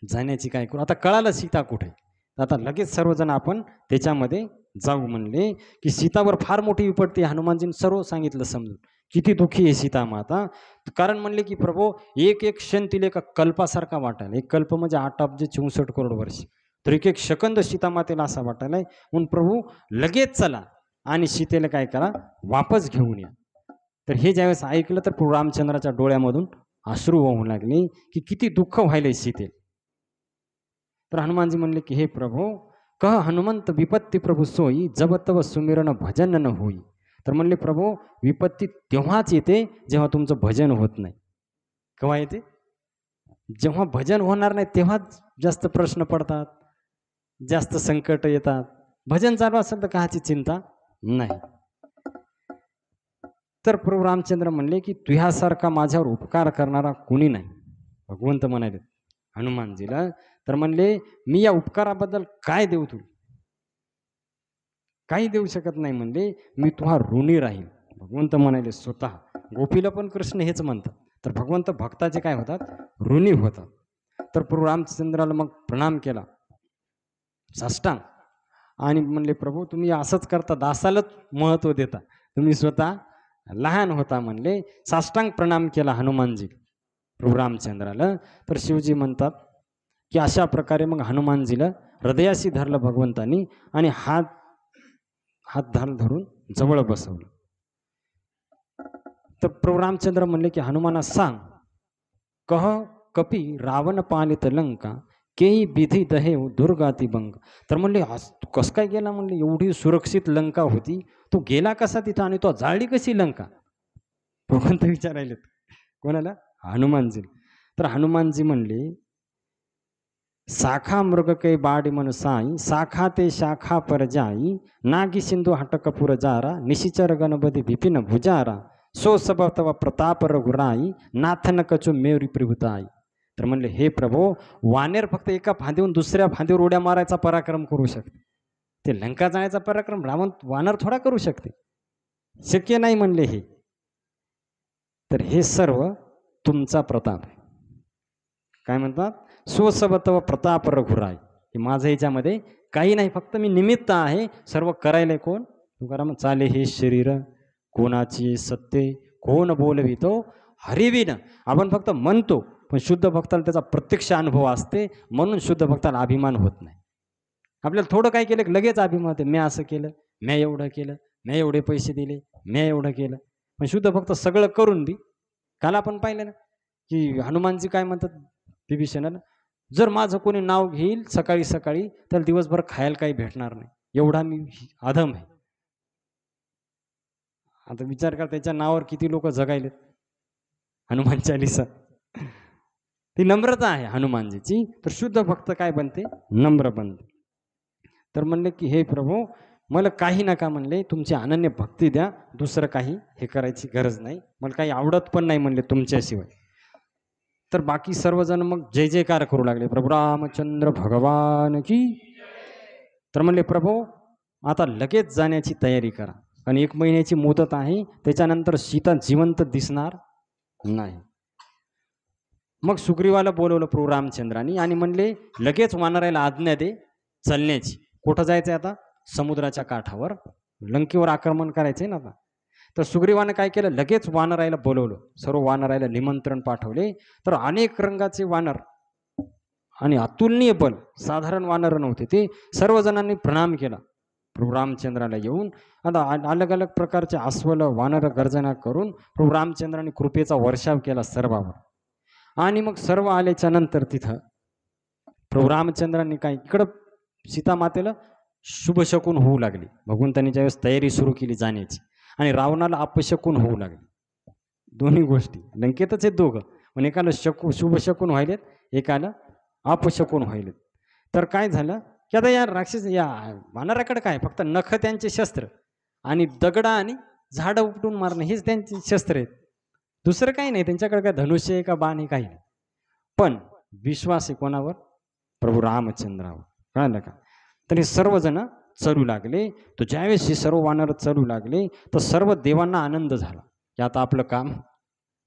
जाण्याची काय करू. आता कळालं सीता कुठे, आता लगेच सर्वजण आपण त्याच्यामध्ये जाऊ म्हणले. की सीतावर फार मोठी विपत्ती. हनुमानजीने सर्व सांगितलं समजून, किती दुःखी आहे सीता माता. कारण म्हणले की प्रभू, एक एक क्षण तिला एका कल्पासारखा वाटायला. एक कल्प म्हणजे 8 अब्ज 64 करोड वर्ष. तर एक एक सेकंद सीता मातेला असा वाटायलाय. म्हणून प्रभू लगेच चला आणि सीतेला काय करा, वापस घेऊन या. तर हे ज्यावेळेस ऐकलं तर प्रभू रामचंद्राच्या डोळ्यामधून अश्रू वाहू लागले की किती दुःख व्हायलंय सीते. तर हनुमानजी म्हणले की हे प्रभू, कह हनुमंत विपत्ती प्रभू सोयी, जब तव सुमिरन भजन न होई. तर म्हणले प्रभू, विपत्ती तेव्हाच येते जेव्हा तुमचं भजन होत नाही. केव्हा येते? जेव्हा भजन होणार नाही तेव्हाच जास्त प्रश्न पडतात, जास्त संकट येतात. भजन चालू असेल तर काहाची चिंता नाही. तर प्रभू रामचंद्र म्हणले की तुझ्यासारखा माझ्यावर उपकार करणारा कोणी नाही. भगवंत म्हणाले हनुमानजीला. तर म्हणले मी या उपकाराबद्दल काय देऊ तुला? काही देऊ शकत नाही म्हणले, मी तुझा ऋणी राहील. भगवंत म्हणाले स्वतः. गोपीला पण कृष्ण हेच म्हणतात. तर भगवंत भक्ताचे काय होतात? ऋणी होतात. तर प्रभू रामचंद्राला मग प्रणाम केला साष्टांग आणि म्हणले प्रभू तुम्ही असंच करता, दासालाच महत्व देता, तुम्ही स्वतः लहान होता म्हणले. साष्टांग प्रणाम केला हनुमानजी प्रभू रामचंद्राला. तर शिवजी म्हणतात की अशा प्रकारे मग हनुमानजीला हृदयाशी धरलं भगवंतानी आणि हात धरून जवळ बसवलं. तर प्रभू रामचंद्र म्हणले की हनुमाना सांग, कह कपी रावण पालित लंका, केही विधी दहेव दुर्गाती बंग. तर म्हणले तू कस काय गेला म्हणले, एवढी सुरक्षित लंका होती, तू गेला कसा तिथं आणि तो जाळली कशी लंका? भगवंत विचारायलेत कोणाला? हनुमानजी. तर हनुमानजी म्हणले साखा मृग कै बाडी मन साई, साखा ते शाखा पर जाई, नागी सिंधू हटकपुर जारा, निशिचर गणपती विपिन भुजारा, सो सब तव प्रताप रघुराई, नाथन कचू मेरी प्रभुताई. तर म्हणले हे प्रभो, वानेर फक्त एका फांदीहून दुसऱ्या फांदीवर उड्या मारायचा पराक्रम करू शकते, ते लंका जाण्याचा पराक्रम रावण वानर थोडा करू शकते, शक्य नाही म्हणले हे. तर हे सर्व तुमचा प्रताप आहे. काय म्हणतात? स्वसबतव प्रताप रघुराय. हे माझं ह्याच्यामध्ये काही नाही, फक्त मी निमित्त आहे. सर्व करायला कोण? तुकाराम चाले हे शरीर कोणाची सत्य, कोण बोलवितो हरिविन. आपण फक्त म्हणतो, पण शुद्ध भक्ताला त्याचा प्रत्यक्ष अनुभव असते, म्हणून शुद्ध भक्ताला अभिमान होत नाही. आपल्याला थोडं काय केलं की लगेच अभिमान होते, मी असं केलं, मी एवढं केलं, मी एवढे पैसे दिले, मी एवढं केलं. पण शुद्ध भक्त सगळं करून बी, काल आपण पाहिलं ना की हनुमानजी काय म्हणतात विभीषणाला, जर माझं कोणी नाव घेईल सकाळी सकाळी तर दिवसभर खायला काही भेटणार नाही, एवढा मी अधम आहे. आता विचार करा त्याच्या नावावर किती लोक जगायलेत. हनुमान चालीसा ती नम्रता आहे हनुमानजीची. तर शुद्ध भक्त काय बनते? नम्र बनते. तर म्हणले की हे प्रभू, मला काही नका म्हणले, तुमची अनन्य भक्ती द्या, दुसरं काही हे करायची गरज नाही, मला काही आवडत पण नाही म्हणले तुमच्याशिवाय. तर बाकी सर्वजण मग जय जयकार करू लागले, प्रभू रामचंद्र भगवान की. तर म्हणले प्रभू आता लगेच जाण्याची तयारी करा, आणि 1 महिन्याची मुदत आहे, त्याच्यानंतर सीता जिवंत दिसणार नाही. मग सुग्रीवाला बोलवलं प्रभू रामचंद्रांनी आणि म्हणले लगेच वानरायला आज्ञा दे चालण्याची. कुठं जायचंय आता? समुद्राच्या काठावर, लंकेवर आक्रमण करायचंय ना आता. तर सुग्रीवानं काय केलं, लगेच वानरायला बोलवलं, सर्व वानरायला निमंत्रण पाठवले. तर अनेक रंगाचे वानर आणि अतुलनीय बल, साधारण वानर नव्हते ते. सर्वजणांनी प्रणाम केला प्रभू रामचंद्राला येऊन. आता अलग अलग प्रकारचे अस्वल वानर गर्जना करून प्रभू रामचंद्रांनी कृपेचा वर्षाव केला सर्वावर. आणि मग सर्व आल्याच्या नंतर तिथं प्रभू रामचंद्रांनी काय, इकडं सीतामातेला शुभशकून होऊ लागली. भगवंतांनी ज्यावेळेस तयारी सुरू केली जाण्याची, आणि रावणाला अपशकून होऊ लागली. दोन्ही गोष्टी लंकेतच आहेत दोघं, पण एकाला शुभशकून व्हायलेत, एकाला अपशकून व्हायलेत. तर काय झालं की आता या राक्षस या वानराकडे काय, फक्त नख त्यांचे शस्त्र आणि दगडा आणि झाडं उपटून मारणं हेच त्यांचे शस्त्र आहेत, दुसरं काही नाही त्यांच्याकडे. काय धनुष्य आहे का बाण आहे काही नाही, पण विश्वास आहे कोणावर? प्रभू रामचंद्रावर. कळालं का? तर हे सर्वजण चलू लागले. तर ज्यावेळेस हे सर्व वानर चलू लागले तर सर्व देवांना आनंद झाला की आता आपलं काम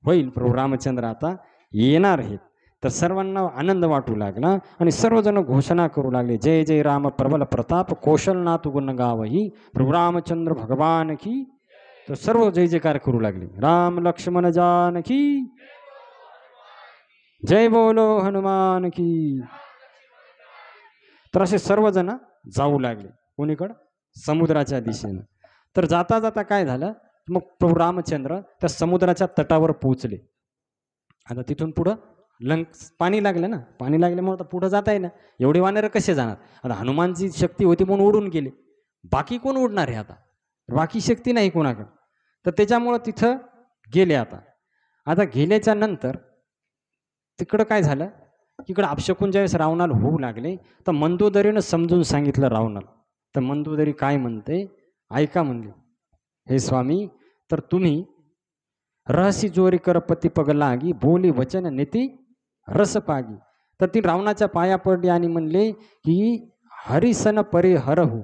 होईल, प्रभू रामचंद्र आता येणार आहेत. तर सर्वांना आनंद वाटू लागला आणि सर्वजण घोषणा करू लागले, जय जय राम प्रबल प्रताप कौशलनाथ गुण गावही, प्रभू रामचंद्र भगवान की. तर सर्व जय जयकार करू लागले, राम लक्ष्मण जानकी जय बोलो हनुमान की. तर असे सर्वजण जाऊ लागले कोणीकडं? समुद्राच्या दिशेनं. तर जाता जाता काय झालं, मग प्रभू रामचंद्र त्या समुद्राच्या तटावर पोहोचले. आता तिथून पुढं पाणी लागलं ना, पाणी लागल्यामुळे आता पुढं जाता येईना, एवढे वानर कसे जाणार? आता हनुमानची शक्ती होती म्हणून उडून गेले, बाकी कोण उडणार आहे आता? बाकी शक्ती नाही कोणाकडं. तर त्याच्यामुळं तिथं गेले. आता गेल्याच्या नंतर तिकडं काय झालं, इकडं अपशकून ज्यावेळेस रावणाला होऊ लागले तर मंदोदरीनं समजून सांगितलं रावणाला. तर मंदोदरी काय म्हणते ऐका म्हणले, हे स्वामी, तर तुम्ही रहसी जोरी कर पती पग लागी, बोली वचन नेती रस पागी. तर ती रावणाच्या पाया पडली आणि म्हणले की हरिसन परे हरहू.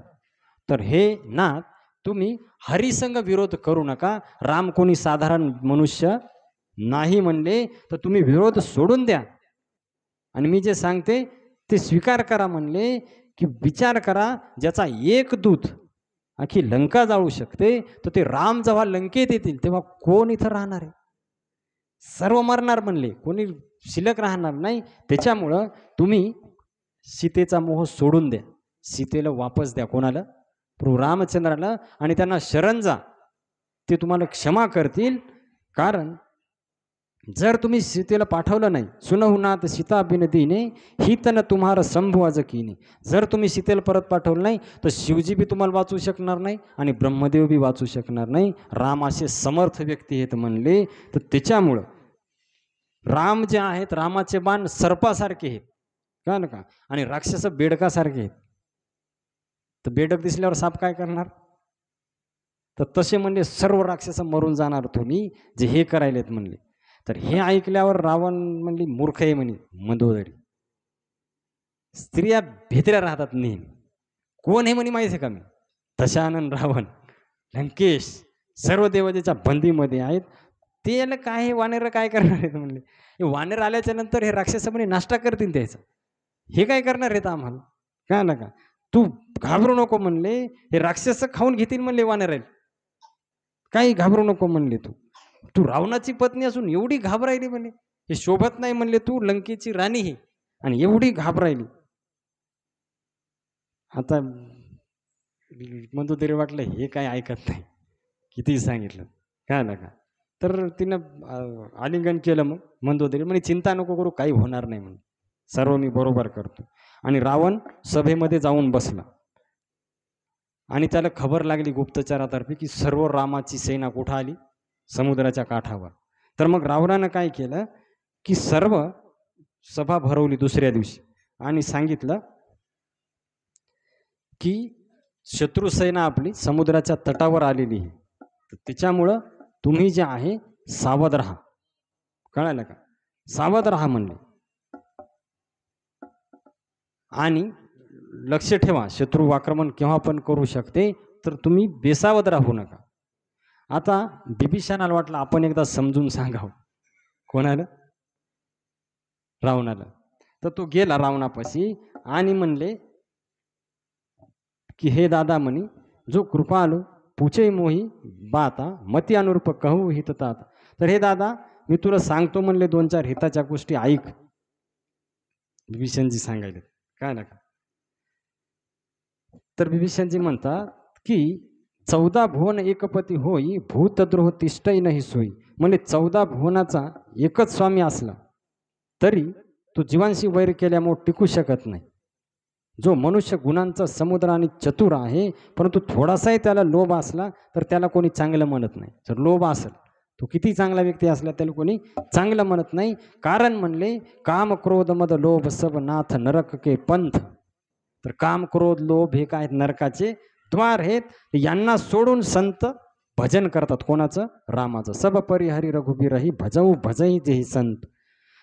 तर हे नाथ, तुम्ही हरिसंग विरोध करू नका. राम कोणी साधारण मनुष्य नाही म्हणले, तर तुम्ही विरोध सोडून द्या आणि मी जे सांगते ते स्वीकार करा म्हणले. की विचार करा, ज्याचा एक दूत अख्खी लंका जाळू शकते, तर ते राम जेव्हा लंकेत येतील तेव्हा कोण इथं राहणार आहे? सर्व मरणार म्हणले, कोणी शिल्लक राहणार नाही. त्याच्यामुळं तुम्ही सीतेचा मोह सोडून द्या, सीतेला वापस द्या. कोणाला? प्रभू रामचंद्राला. आणि त्यांना शरण जा, ते तुम्हाला क्षमा करतील. कारण जर तुम्ही सीतेला पाठवलं नाही, सुनहुनाथ सीता बिन दीने हितन तुम्हारा संभू आज कीने. जर तुम्ही सीतेला परत पाठवलं नाही, तर शिवजी बी तुम्हाला वाचू शकणार नाही आणि ब्रह्मदेव बी वाचू शकणार नाही. राम असे समर्थ व्यक्ती आहेत म्हणले. तर त्याच्यामुळं राम जे आहेत, रामाचे बाण सर्पासारखे आहेत, का ना का, आणि राक्षस बेडकासारखे आहेत. तर बेडक दिसल्यावर साप काय करणार? तर तसे म्हणले सर्व राक्षस मरून जाणार तुम्ही जे हे करायलेत म्हणले. तर हे ऐकल्यावर रावण म्हणली मूर्ख आहे म्हणे, मंदोदरी. स्त्रिया भेतऱ्या राहतात नेहमी. कोण आहे म्हणे माहिती आहे का? मी दशानन रावण, लंकेश, सर्व देवतेच्या बंदीमध्ये आहेत. त्याला काय हे वानेर काय करणार आहेत म्हणले. हे वानेर आल्याच्या नंतर हे राक्षस म्हणे नाश्ता करतील त्याचा. हे काय करणार आहेत आम्हाला, का ना का. तू घाबरू नको म्हणले, हे राक्षस खाऊन घेतील म्हणले वानेर. काही घाबरू नको म्हणले. तू रावणाची पत्नी असून एवढी घाबरायली म्हणे, हे शोभत नाही म्हणले. तू लंकेची राणी ही आणि एवढी घाबरायली. आता मंदोदरी वाटलं हे काय ऐकत नाही, किती सांगितलं, काय ना का. तर तिनं आलिंगन केलं. मग मंदोदरी म्हणे चिंता नको करू, काही होणार नाही म्हणे, सर्व मी बरोबर करतो. आणि रावण सभेमध्ये जाऊन बसला आणि त्याला खबर लागली गुप्तचरातर्फे की सर्व रामाची सेना कुठं आली? समुद्राच्या काठावर. तर मग रावणानं काय केलं की सर्व सभा भरवली दुसऱ्या दिवशी आणि सांगितलं की शत्रुसेना आपली समुद्राच्या तटावर आलेली आहे, तर त्याच्यामुळं तुम्ही जे आहे सावध राहा. कळालं का? सावध राहा म्हणले. आणि लक्ष ठेवा, शत्रू आक्रमण केव्हा पण करू शकते, तर तुम्ही बेसावध राहू नका. आता बिभीषणाला वाटलं आपण एकदा समजून सांगावं. कोणाला? रावणाला. तर तो गेला रावणापाशी आणि म्हणले की हे दादा म्हणे, जो कृपालू पूछे मोही बाता मती अनुरूप कहू हिततात. तर हे दादा, मी तुला सांगतो म्हणले दोन चार हिताच्या गोष्टी ऐक. बिभीषणजी सांगायले, काय नका. तर बिभीषणजी म्हणतात की 14 भुवन एकपती होई, भूतद्रोह तिष्ठई नाही सोयी. म्हणजे 14 भुवनाचा एकच स्वामी असला तरी तो जीवांशी वैर केल्यामुळे टिकू शकत नाही. जो मनुष्य गुणांचा समुद्र आणि चतुर आहे, परंतु थोडासाही त्याला लोभ असला तर त्याला कोणी चांगलं म्हणत नाही. जर लोभ असेल, तो किती चांगला व्यक्ती असला त्याला कोणी चांगलं म्हणत नाही. कारण म्हणले काम क्रोध मद लोभ सब नाथ नरक के पंथ. तर काम क्रोध लोभ हे काय नरकाचे द्वार आहेत. यांना सोडून संत भजन करतात. कोणाचं? रामाचं. सब परिहरी रघुबीरही भजऊ भजई जेही संत.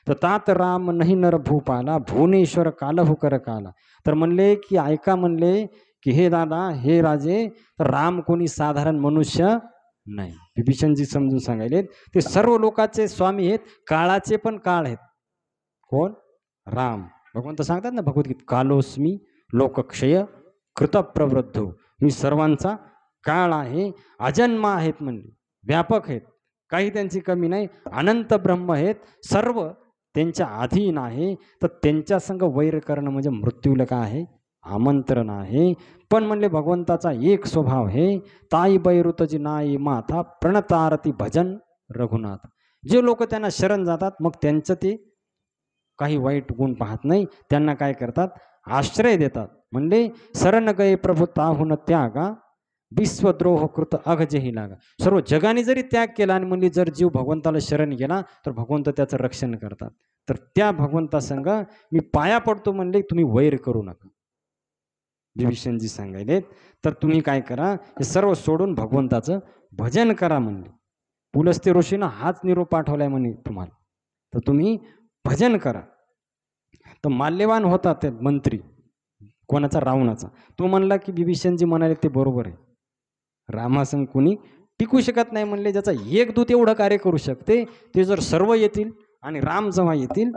तर तात राम नाही नर भूपाला, भुवनेश्वर कालहु कर काला. तर म्हणले की ऐका म्हणले की हे दादा, हे राजे, तर राम कोणी साधारण मनुष्य नाही. बिभीषणजी समजून सांगायले ते सर्व लोकांचे स्वामी आहेत, काळाचे पण काळ आहेत. कोण? राम. भगवंत सांगतात ना भगवद्गीत, कालोस्मी लोकक्षय कृत प्रवृद्धो. मी सर्वांचा काळ आहे. अजन्मा आहेत म्हणले, व्यापक आहेत, काही त्यांची कमी नाही. अनंत ब्रह्म आहेत, सर्व त्यांच्या अधीन आहे. तर त्यांच्या संग वैर करणं म्हणजे मृत्यूला काय आहे? आमंत्रण आहे. पण म्हणले भगवंताचा एक स्वभाव आहे, ताई बैरुतजी नाई माथा प्रणतारती भजन रघुनाथ. जे लोक त्यांना शरण जातात, मग त्यांचं ते काही वाईट गुण पाहत नाही, त्यांना काय करतात? आश्रय देतात. म्हणजे शरण गये प्रभू ताहुन त्यागा, विश्वद्रोह कृत अघजेही लागा. सर्व जगाने जरी त्याग केला आणि म्हणजे जर जीव भगवंताला शरण गेला तर भगवंत त्याचं रक्षण करतात. तर त्या भगवंतासंग मी पाया पडतो म्हणले, तुम्ही वैर करू नका. बिभीषणजी सांगायले तर तुम्ही काय करा, हे सर्व सोडून भगवंताचं भजन करा म्हणले. पुलस्त्य ऋषीनं हाच निरोप पाठवलाय म्हणे तुम्हाला, तर तुम्ही भजन करा. तर माल्यवान होता ते मंत्री कोणाचा, रावणाचा. तो म्हणला की बिभीषणजी म्हणाले ते बरोबर आहे, रामासंग कुणी टिकू शकत नाही म्हणले. ज्याचा एक दूत एवढं कार्य करू शकते, ते जर सर्व येतील आणि राम जेव्हा येतील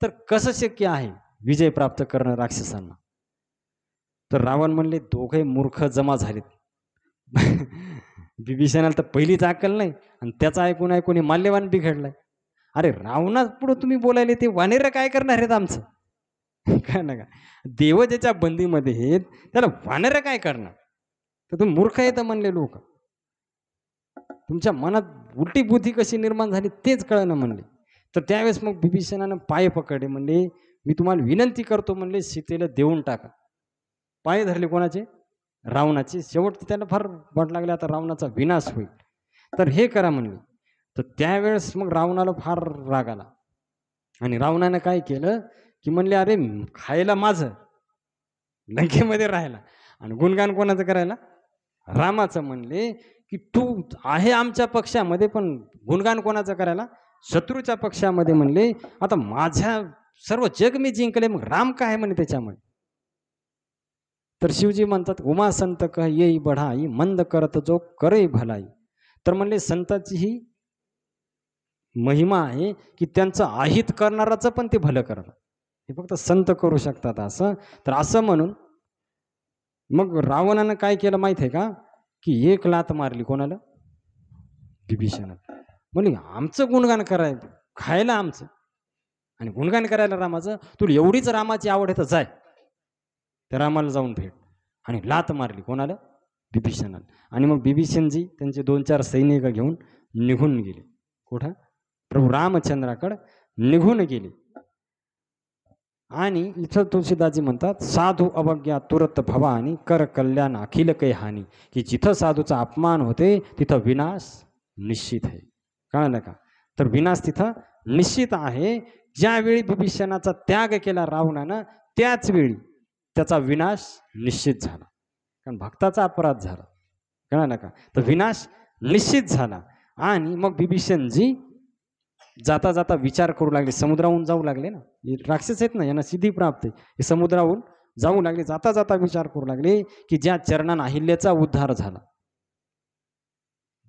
तर कसं शक्य आहे विजय प्राप्त करणं राक्षसांना. तर रावण म्हणले दोघे मूर्ख जमा झालेत. बिभीषणाला तर पहिलीच अक्कल नाही आणि त्याचा ऐकून ऐकून हे माल्यवान बिघडलाय. अरे रावणा पुढे तुम्ही बोलायले, ते वानेर काय करणार आहेत आमचं? काय ना का, देव ज्याच्या बंदीमध्ये आहेत त्याला वानेर काय करणार? तर तुम्ही मूर्ख आहेत म्हणले लोक. तुमच्या मनात उलटी बुद्धी कशी निर्माण झाली तेच कळणं म्हणले. तर त्यावेळेस मग बिभीषणानं पाय पकडले, म्हणले मी तुम्हाला विनंती करतो म्हणले सीतेला देऊन टाका. पाय धरले कोणाचे? रावणाचे. शेवट त्याला फार वाट लागले आता रावणाचा विनाश होईल, तर हे करा म्हणले. तर त्यावेळेस मग रावणाला फार राग आला आणि रावणानं काय केलं की म्हणले अरे खायला माझं, लंकेमध्ये राहायला, आणि गुणगान कोणाचं करायला? रामाचं. म्हणले की तू आहे आमच्या पक्षामध्ये पण गुणगान कोणाचं करायला? शत्रूच्या पक्षामध्ये. म्हणले आता माझ्या सर्व जग मी जिंकले, मग राम काय म्हणे त्याच्यामध्ये? तर शिवजी म्हणतात उमा संत कह येई बढाई, मंद करत जो करे भलाई. तर म्हणले संताची ही महिमा आहे की त्यांचं आहित करणाराचं पण ते भलं करणार, हे फक्त संत करू शकतात असं. तर असं म्हणून मग रावणानं काय केलं माहित आहे का, की एक लात मारली कोणाला? बिभीषणाला. म्हणजे आमचं गुणगान करायचं, खायला आमचं आणि गुणगान करायला रामाचं. तुला एवढीच रामाची आवड आहे तर जाय त्या रामाला जाऊन भेट. आणि लात मारली कोणाला? बिभीषणाला. आणि मग बिभीषणजी त्यांचे 2-4 सैनिक घेऊन निघून गेले. कुठं? प्रभू रामचंद्राकडे निघून गेले. आणि इथं तुळशीदासजी म्हणतात साधू अवज्ञा तुरत भवानी, कर कल्याण अखिल कै हानी. की जिथं साधूचा अपमान होते तिथं विनाश निश्चित आहे. कळलं का? तर विनाश तिथं निश्चित आहे. ज्यावेळी बिभीषणाचा त्याग केला रावणानं, त्याच वेळी त्याचा विनाश निश्चित झाला, कारण भक्ताचा अपराध झाला. कळलं का? तर विनाश निश्चित झाला. आणि मग बिभीषणजी जाता जाता विचार करू लागले, समुद्राहून जाऊ लागले ना, राक्षस आहेत ना, यांना सिद्धी प्राप्त आहे, हे समुद्राहून जाऊ लागले. जाता जाता विचार करू लागले की ज्या चरणानं अहिल्याचा उद्धार झाला,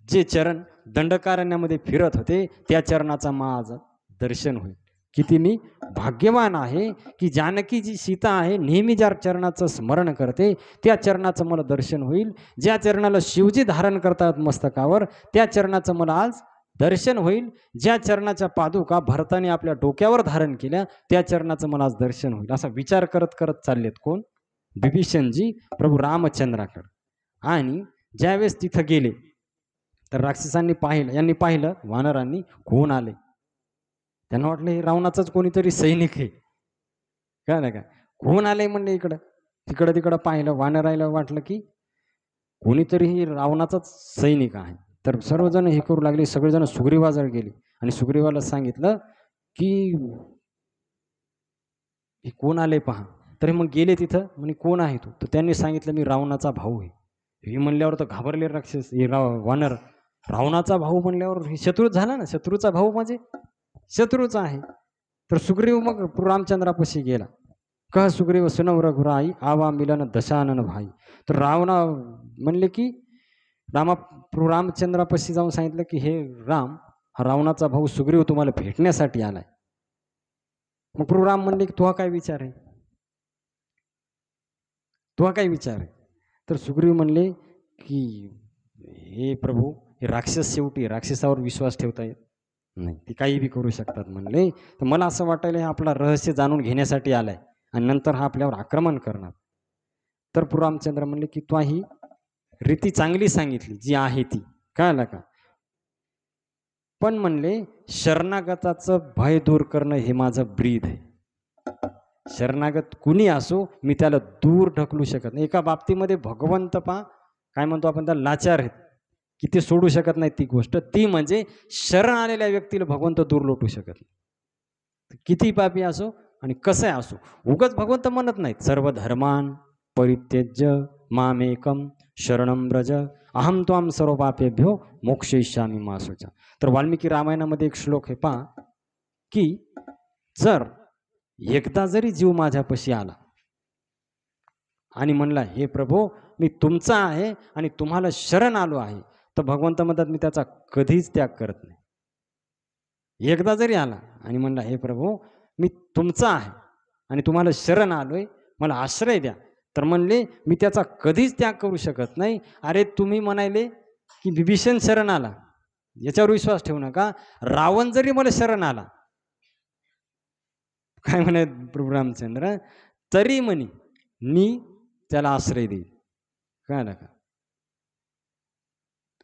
जे चरण दंडकारण्यामध्ये फिरत होते, त्या चरणाचा माझं दर्शन होईल. किती मी भाग्यवान आहे की जानकी जी सीता आहे नेहमी ज्या चरणाचं स्मरण करते त्या चरणाचं मला दर्शन होईल. ज्या चरणाला शिवजी धारण करतात मस्तकावर, त्या चरणाचं मला आज दर्शन होईल. ज्या चरणाच्या पादुका भरताने आपल्या डोक्यावर धारण केल्या, त्या चरणाचं मला आज दर्शन होईल. असा विचार करत करत चाललेत कोण? बिभीषणजी प्रभू रामचंद्राकडे. आणि ज्यावेळेस तिथं गेले तर राक्षसांनी पाहिलं, यांनी पाहिलं वानरांनी कोण आले. त्यांना वाटलं हे रावणाचंच कोणीतरी सैनिक आहे. कळलं का? कोण आले म्हणले इकडं. तिकडं तिकडं पाहिलं, वानरायला वाटलं की कोणीतरी ही रावणाचाच सैनिक आहे. तर सर्वजण हे करू लागले, सगळेजण सुग्रीवाजवळ गेले आणि सुग्रीवाला सांगितलं की हे कोण आले पहा. तर मग गेले तिथं, म्हणे कोण आहे तू? तर त्यांनी सांगितलं मी रावणाचा भाऊ आहे. हे म्हणल्यावर तर घाबरले राक्षस, हे वानर. रावणाचा भाऊ म्हणल्यावर हे शत्रूच झाला ना, शत्रूचा भाऊ म्हणजे शत्रूचा आहे. तर सुग्रीव मग रामचंद्रापाशी गेला. कह सुग्रीव सुनव रघुराई, आवा मिलन दशानन भाई. तर रावणा म्हणले की रामचंद्रापाशी जाऊन सांगितलं की हे राम, हा रावणाचा भाऊ सुग्रीव तुम्हाला भेटण्यासाठी आलाय. मग राम म्हणले की तुहा काय विचार आहे, तुहा काय विचार आहे? तर सुग्रीव म्हणले की हे प्रभू, हे राक्षस, शेवटी राक्षसावर विश्वास ठेवता येत नाही, ते काही बी करू शकतात म्हणले. तर मला असं वाटायला हे आपला रहस्य जाणून घेण्यासाठी आलाय आणि नंतर हा आपल्यावर आक्रमण करणार. तर रामचंद्र म्हणले की तू ही रीती चांगली सांगितली जी आहे ती, कळलं का? पण म्हणले शरणागताचं भय दूर करणं हे माझं ब्रीद आहे. शरणागत कुणी असो मी त्याला दूर ढकलू शकत नाही. एका बाबतीमध्ये भगवंत काय म्हणतो आपण त्याला, लाचार आहेत की ते सोडू शकत नाही ती गोष्ट, ती म्हणजे शरण आलेल्या व्यक्तीला भगवंत दूर लोटू शकत नाही. किती पापी असो आणि कसं असो, उगाच भगवंत म्हणत नाहीत सर्व धर्मान परित्यज्य मामेकम शरणम ब्रज, अहम त्वाम सर्व पापेभ्यो मोक्षयिष्यामि मा शुचा. तर वाल्मिकी रामायणामध्ये एक श्लोक आहे पहा, की जर एकदा जरी जीव माझ्यापाशी आला आणि म्हणला हे प्रभो मी तुमचा आहे आणि तुम्हाला शरण आलो आहे, तर भगवंत म्हणतात मी त्याचा कधीच त्याग करत नाही. एकदा जरी आला आणि म्हणला हे प्रभो मी तुमचा आहे आणि तुम्हाला शरण आलोय, मला आश्रय द्या, तर म्हणले मी त्याचा कधीच त्याग करू शकत नाही. अरे तुम्ही म्हणाले की विभीषण शरण आला, याच्यावर विश्वास ठेवू नका. रावण जरी मला शरण आला, काय म्हणे प्रभू रामचंद्र, तरी म्हणे मी त्याला आश्रय देईल. काय नका.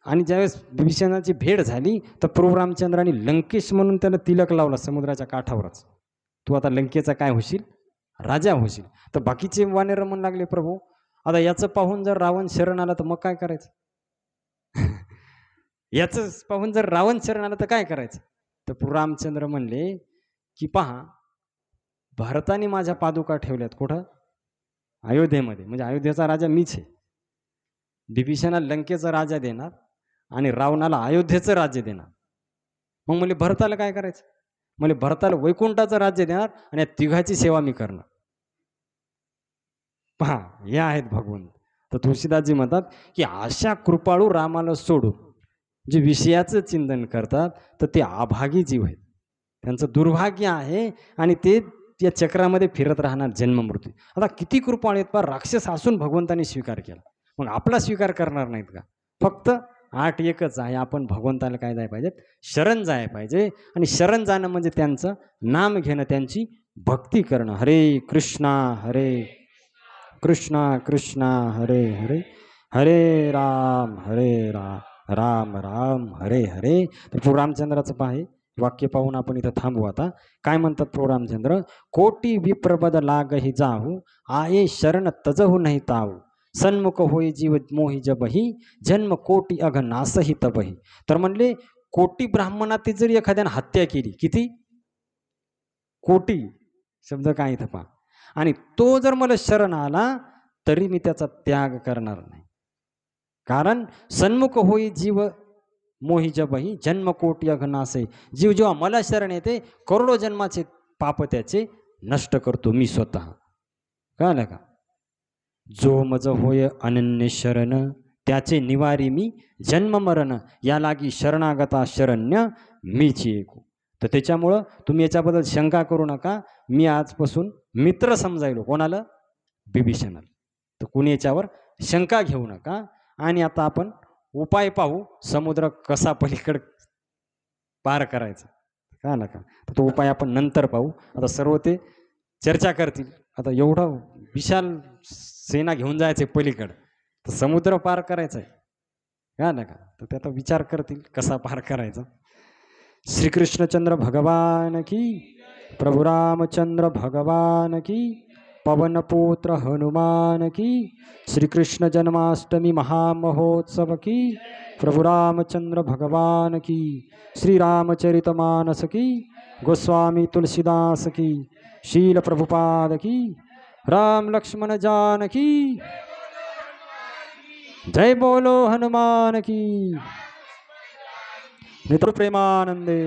आणि ज्यावेळेस विभीषणाची भेट झाली तर प्रभू रामचंद्राने लंकेश म्हणून त्याला तिलक लावला समुद्राच्या काठावरच. तू आता लंकेचा काय होशील, राजा होशील. तर बाकीचे वानेर म्हणू लागले प्रभू आता याचं पाहून जर रावण शरण आला तर मग काय करायचं. याचं पाहून जर रावण शरण आला तर काय करायचं. तर प्रभू रामचंद्र म्हणले की पहा भारताने माझ्या पादुका ठेवल्यात कुठं, अयोध्येमध्ये, म्हणजे अयोध्येचा राजा मीच आहे. विभीषणाला लंकेचा राजा देणार आणि रावणाला अयोध्येचं राज्य देणार. मग म्हणजे भरताला काय करायचं, म्हणजे भरताला वैकुंठाचं राज्य देणार आणि या तिघाची सेवा मी करणार. पहा हे आहेत भगवंत. तर तुळशीदासजी म्हणतात की अशा कृपाळू रामाला सोडून जे विषयाचं चिंतन करतात तर ते अभागी जीव आहेत, त्यांचं दुर्भाग्य आहे आणि ते या चक्रामध्ये फिरत राहणार जन्म मृत्यू. आता किती कृपाळू आहेत पहा, राक्षस असून भगवंताने स्वीकार केला, मग आपला स्वीकार करणार नाहीत का. फक्त 8 एकच आहे, आपण भगवंताला काय जायला पाहिजे, शरण जायला पाहिजे. आणि शरण जाणं म्हणजे त्यांचं नाम घेणं, त्यांची भक्ती करणं. हरे कृष्णा कृष्णा कृष्णा हरे हरे, हरे राम राम राम हरे हरे. तर प्रभू रामचंद्राचं पाहे वाक्य पाहून आपण इथं थांबू. आता काय म्हणतात प्रभू रामचंद्र, कोटी विप्रबद लागही जाहू, आये शरण तजहू नाही ताऊ, सन्मुख होई जीव मोही जबही, जन्म कोटी अघ नासही तबही. तर म्हणले कोटी ब्राह्मणात जरी एखाद्याने हत्या केली, किती कोटी शब्द काय इथं पहा, आणि तो जर मला शरण आला तरी मी त्याचा त्याग करणार नाही. कारण सन्मुख होई जीव मोही जबही, जन्म कोटी अघनासे. जीव जेव्हा मला शरण येते करोडो जन्माचे पाप त्याचे नष्ट करतो मी स्वतः. कळलं का. जो मज होय अनन्य शरण, त्याचे निवारी मी जन्म मरण, या लागी शरणागता शरण्य मीची एकू. तर त्याच्यामुळं तुम्ही याच्याबद्दल शंका करू नका. मी आजपासून मित्र समजायलो कोणाला, विभीषणाला. तर कुणी याच्यावर शंका घेऊ नका. आणि आता आपण उपाय पाहू, समुद्र कसा पलीकडे पार करायचा. का नका. तर तो उपाय आपण नंतर पाहू. आता सर्व ते चर्चा करतील. आता एवढा विशाल सेना घेऊन जायचे पलीकडे, तर समुद्र पार करायचा आहे का नका. तर ते आता विचार करतील कसा पार करायचा. श्रीकृष्णचंद्र भगवान की, प्रभु रामचंद्र भगवान की, पवनपुत्र हनुमान की, श्री कृष्ण जन्माष्टमी महामहोत्सव की, प्रभु रामचंद्र भगवान की, श्री रामचरितमानस की, गोस्वामी तुलसीदास की, शील प्रभुपाद की, राम लक्ष्मण जानकी, जय बोलो हनुमान की. मित्र प्रेमानंदे.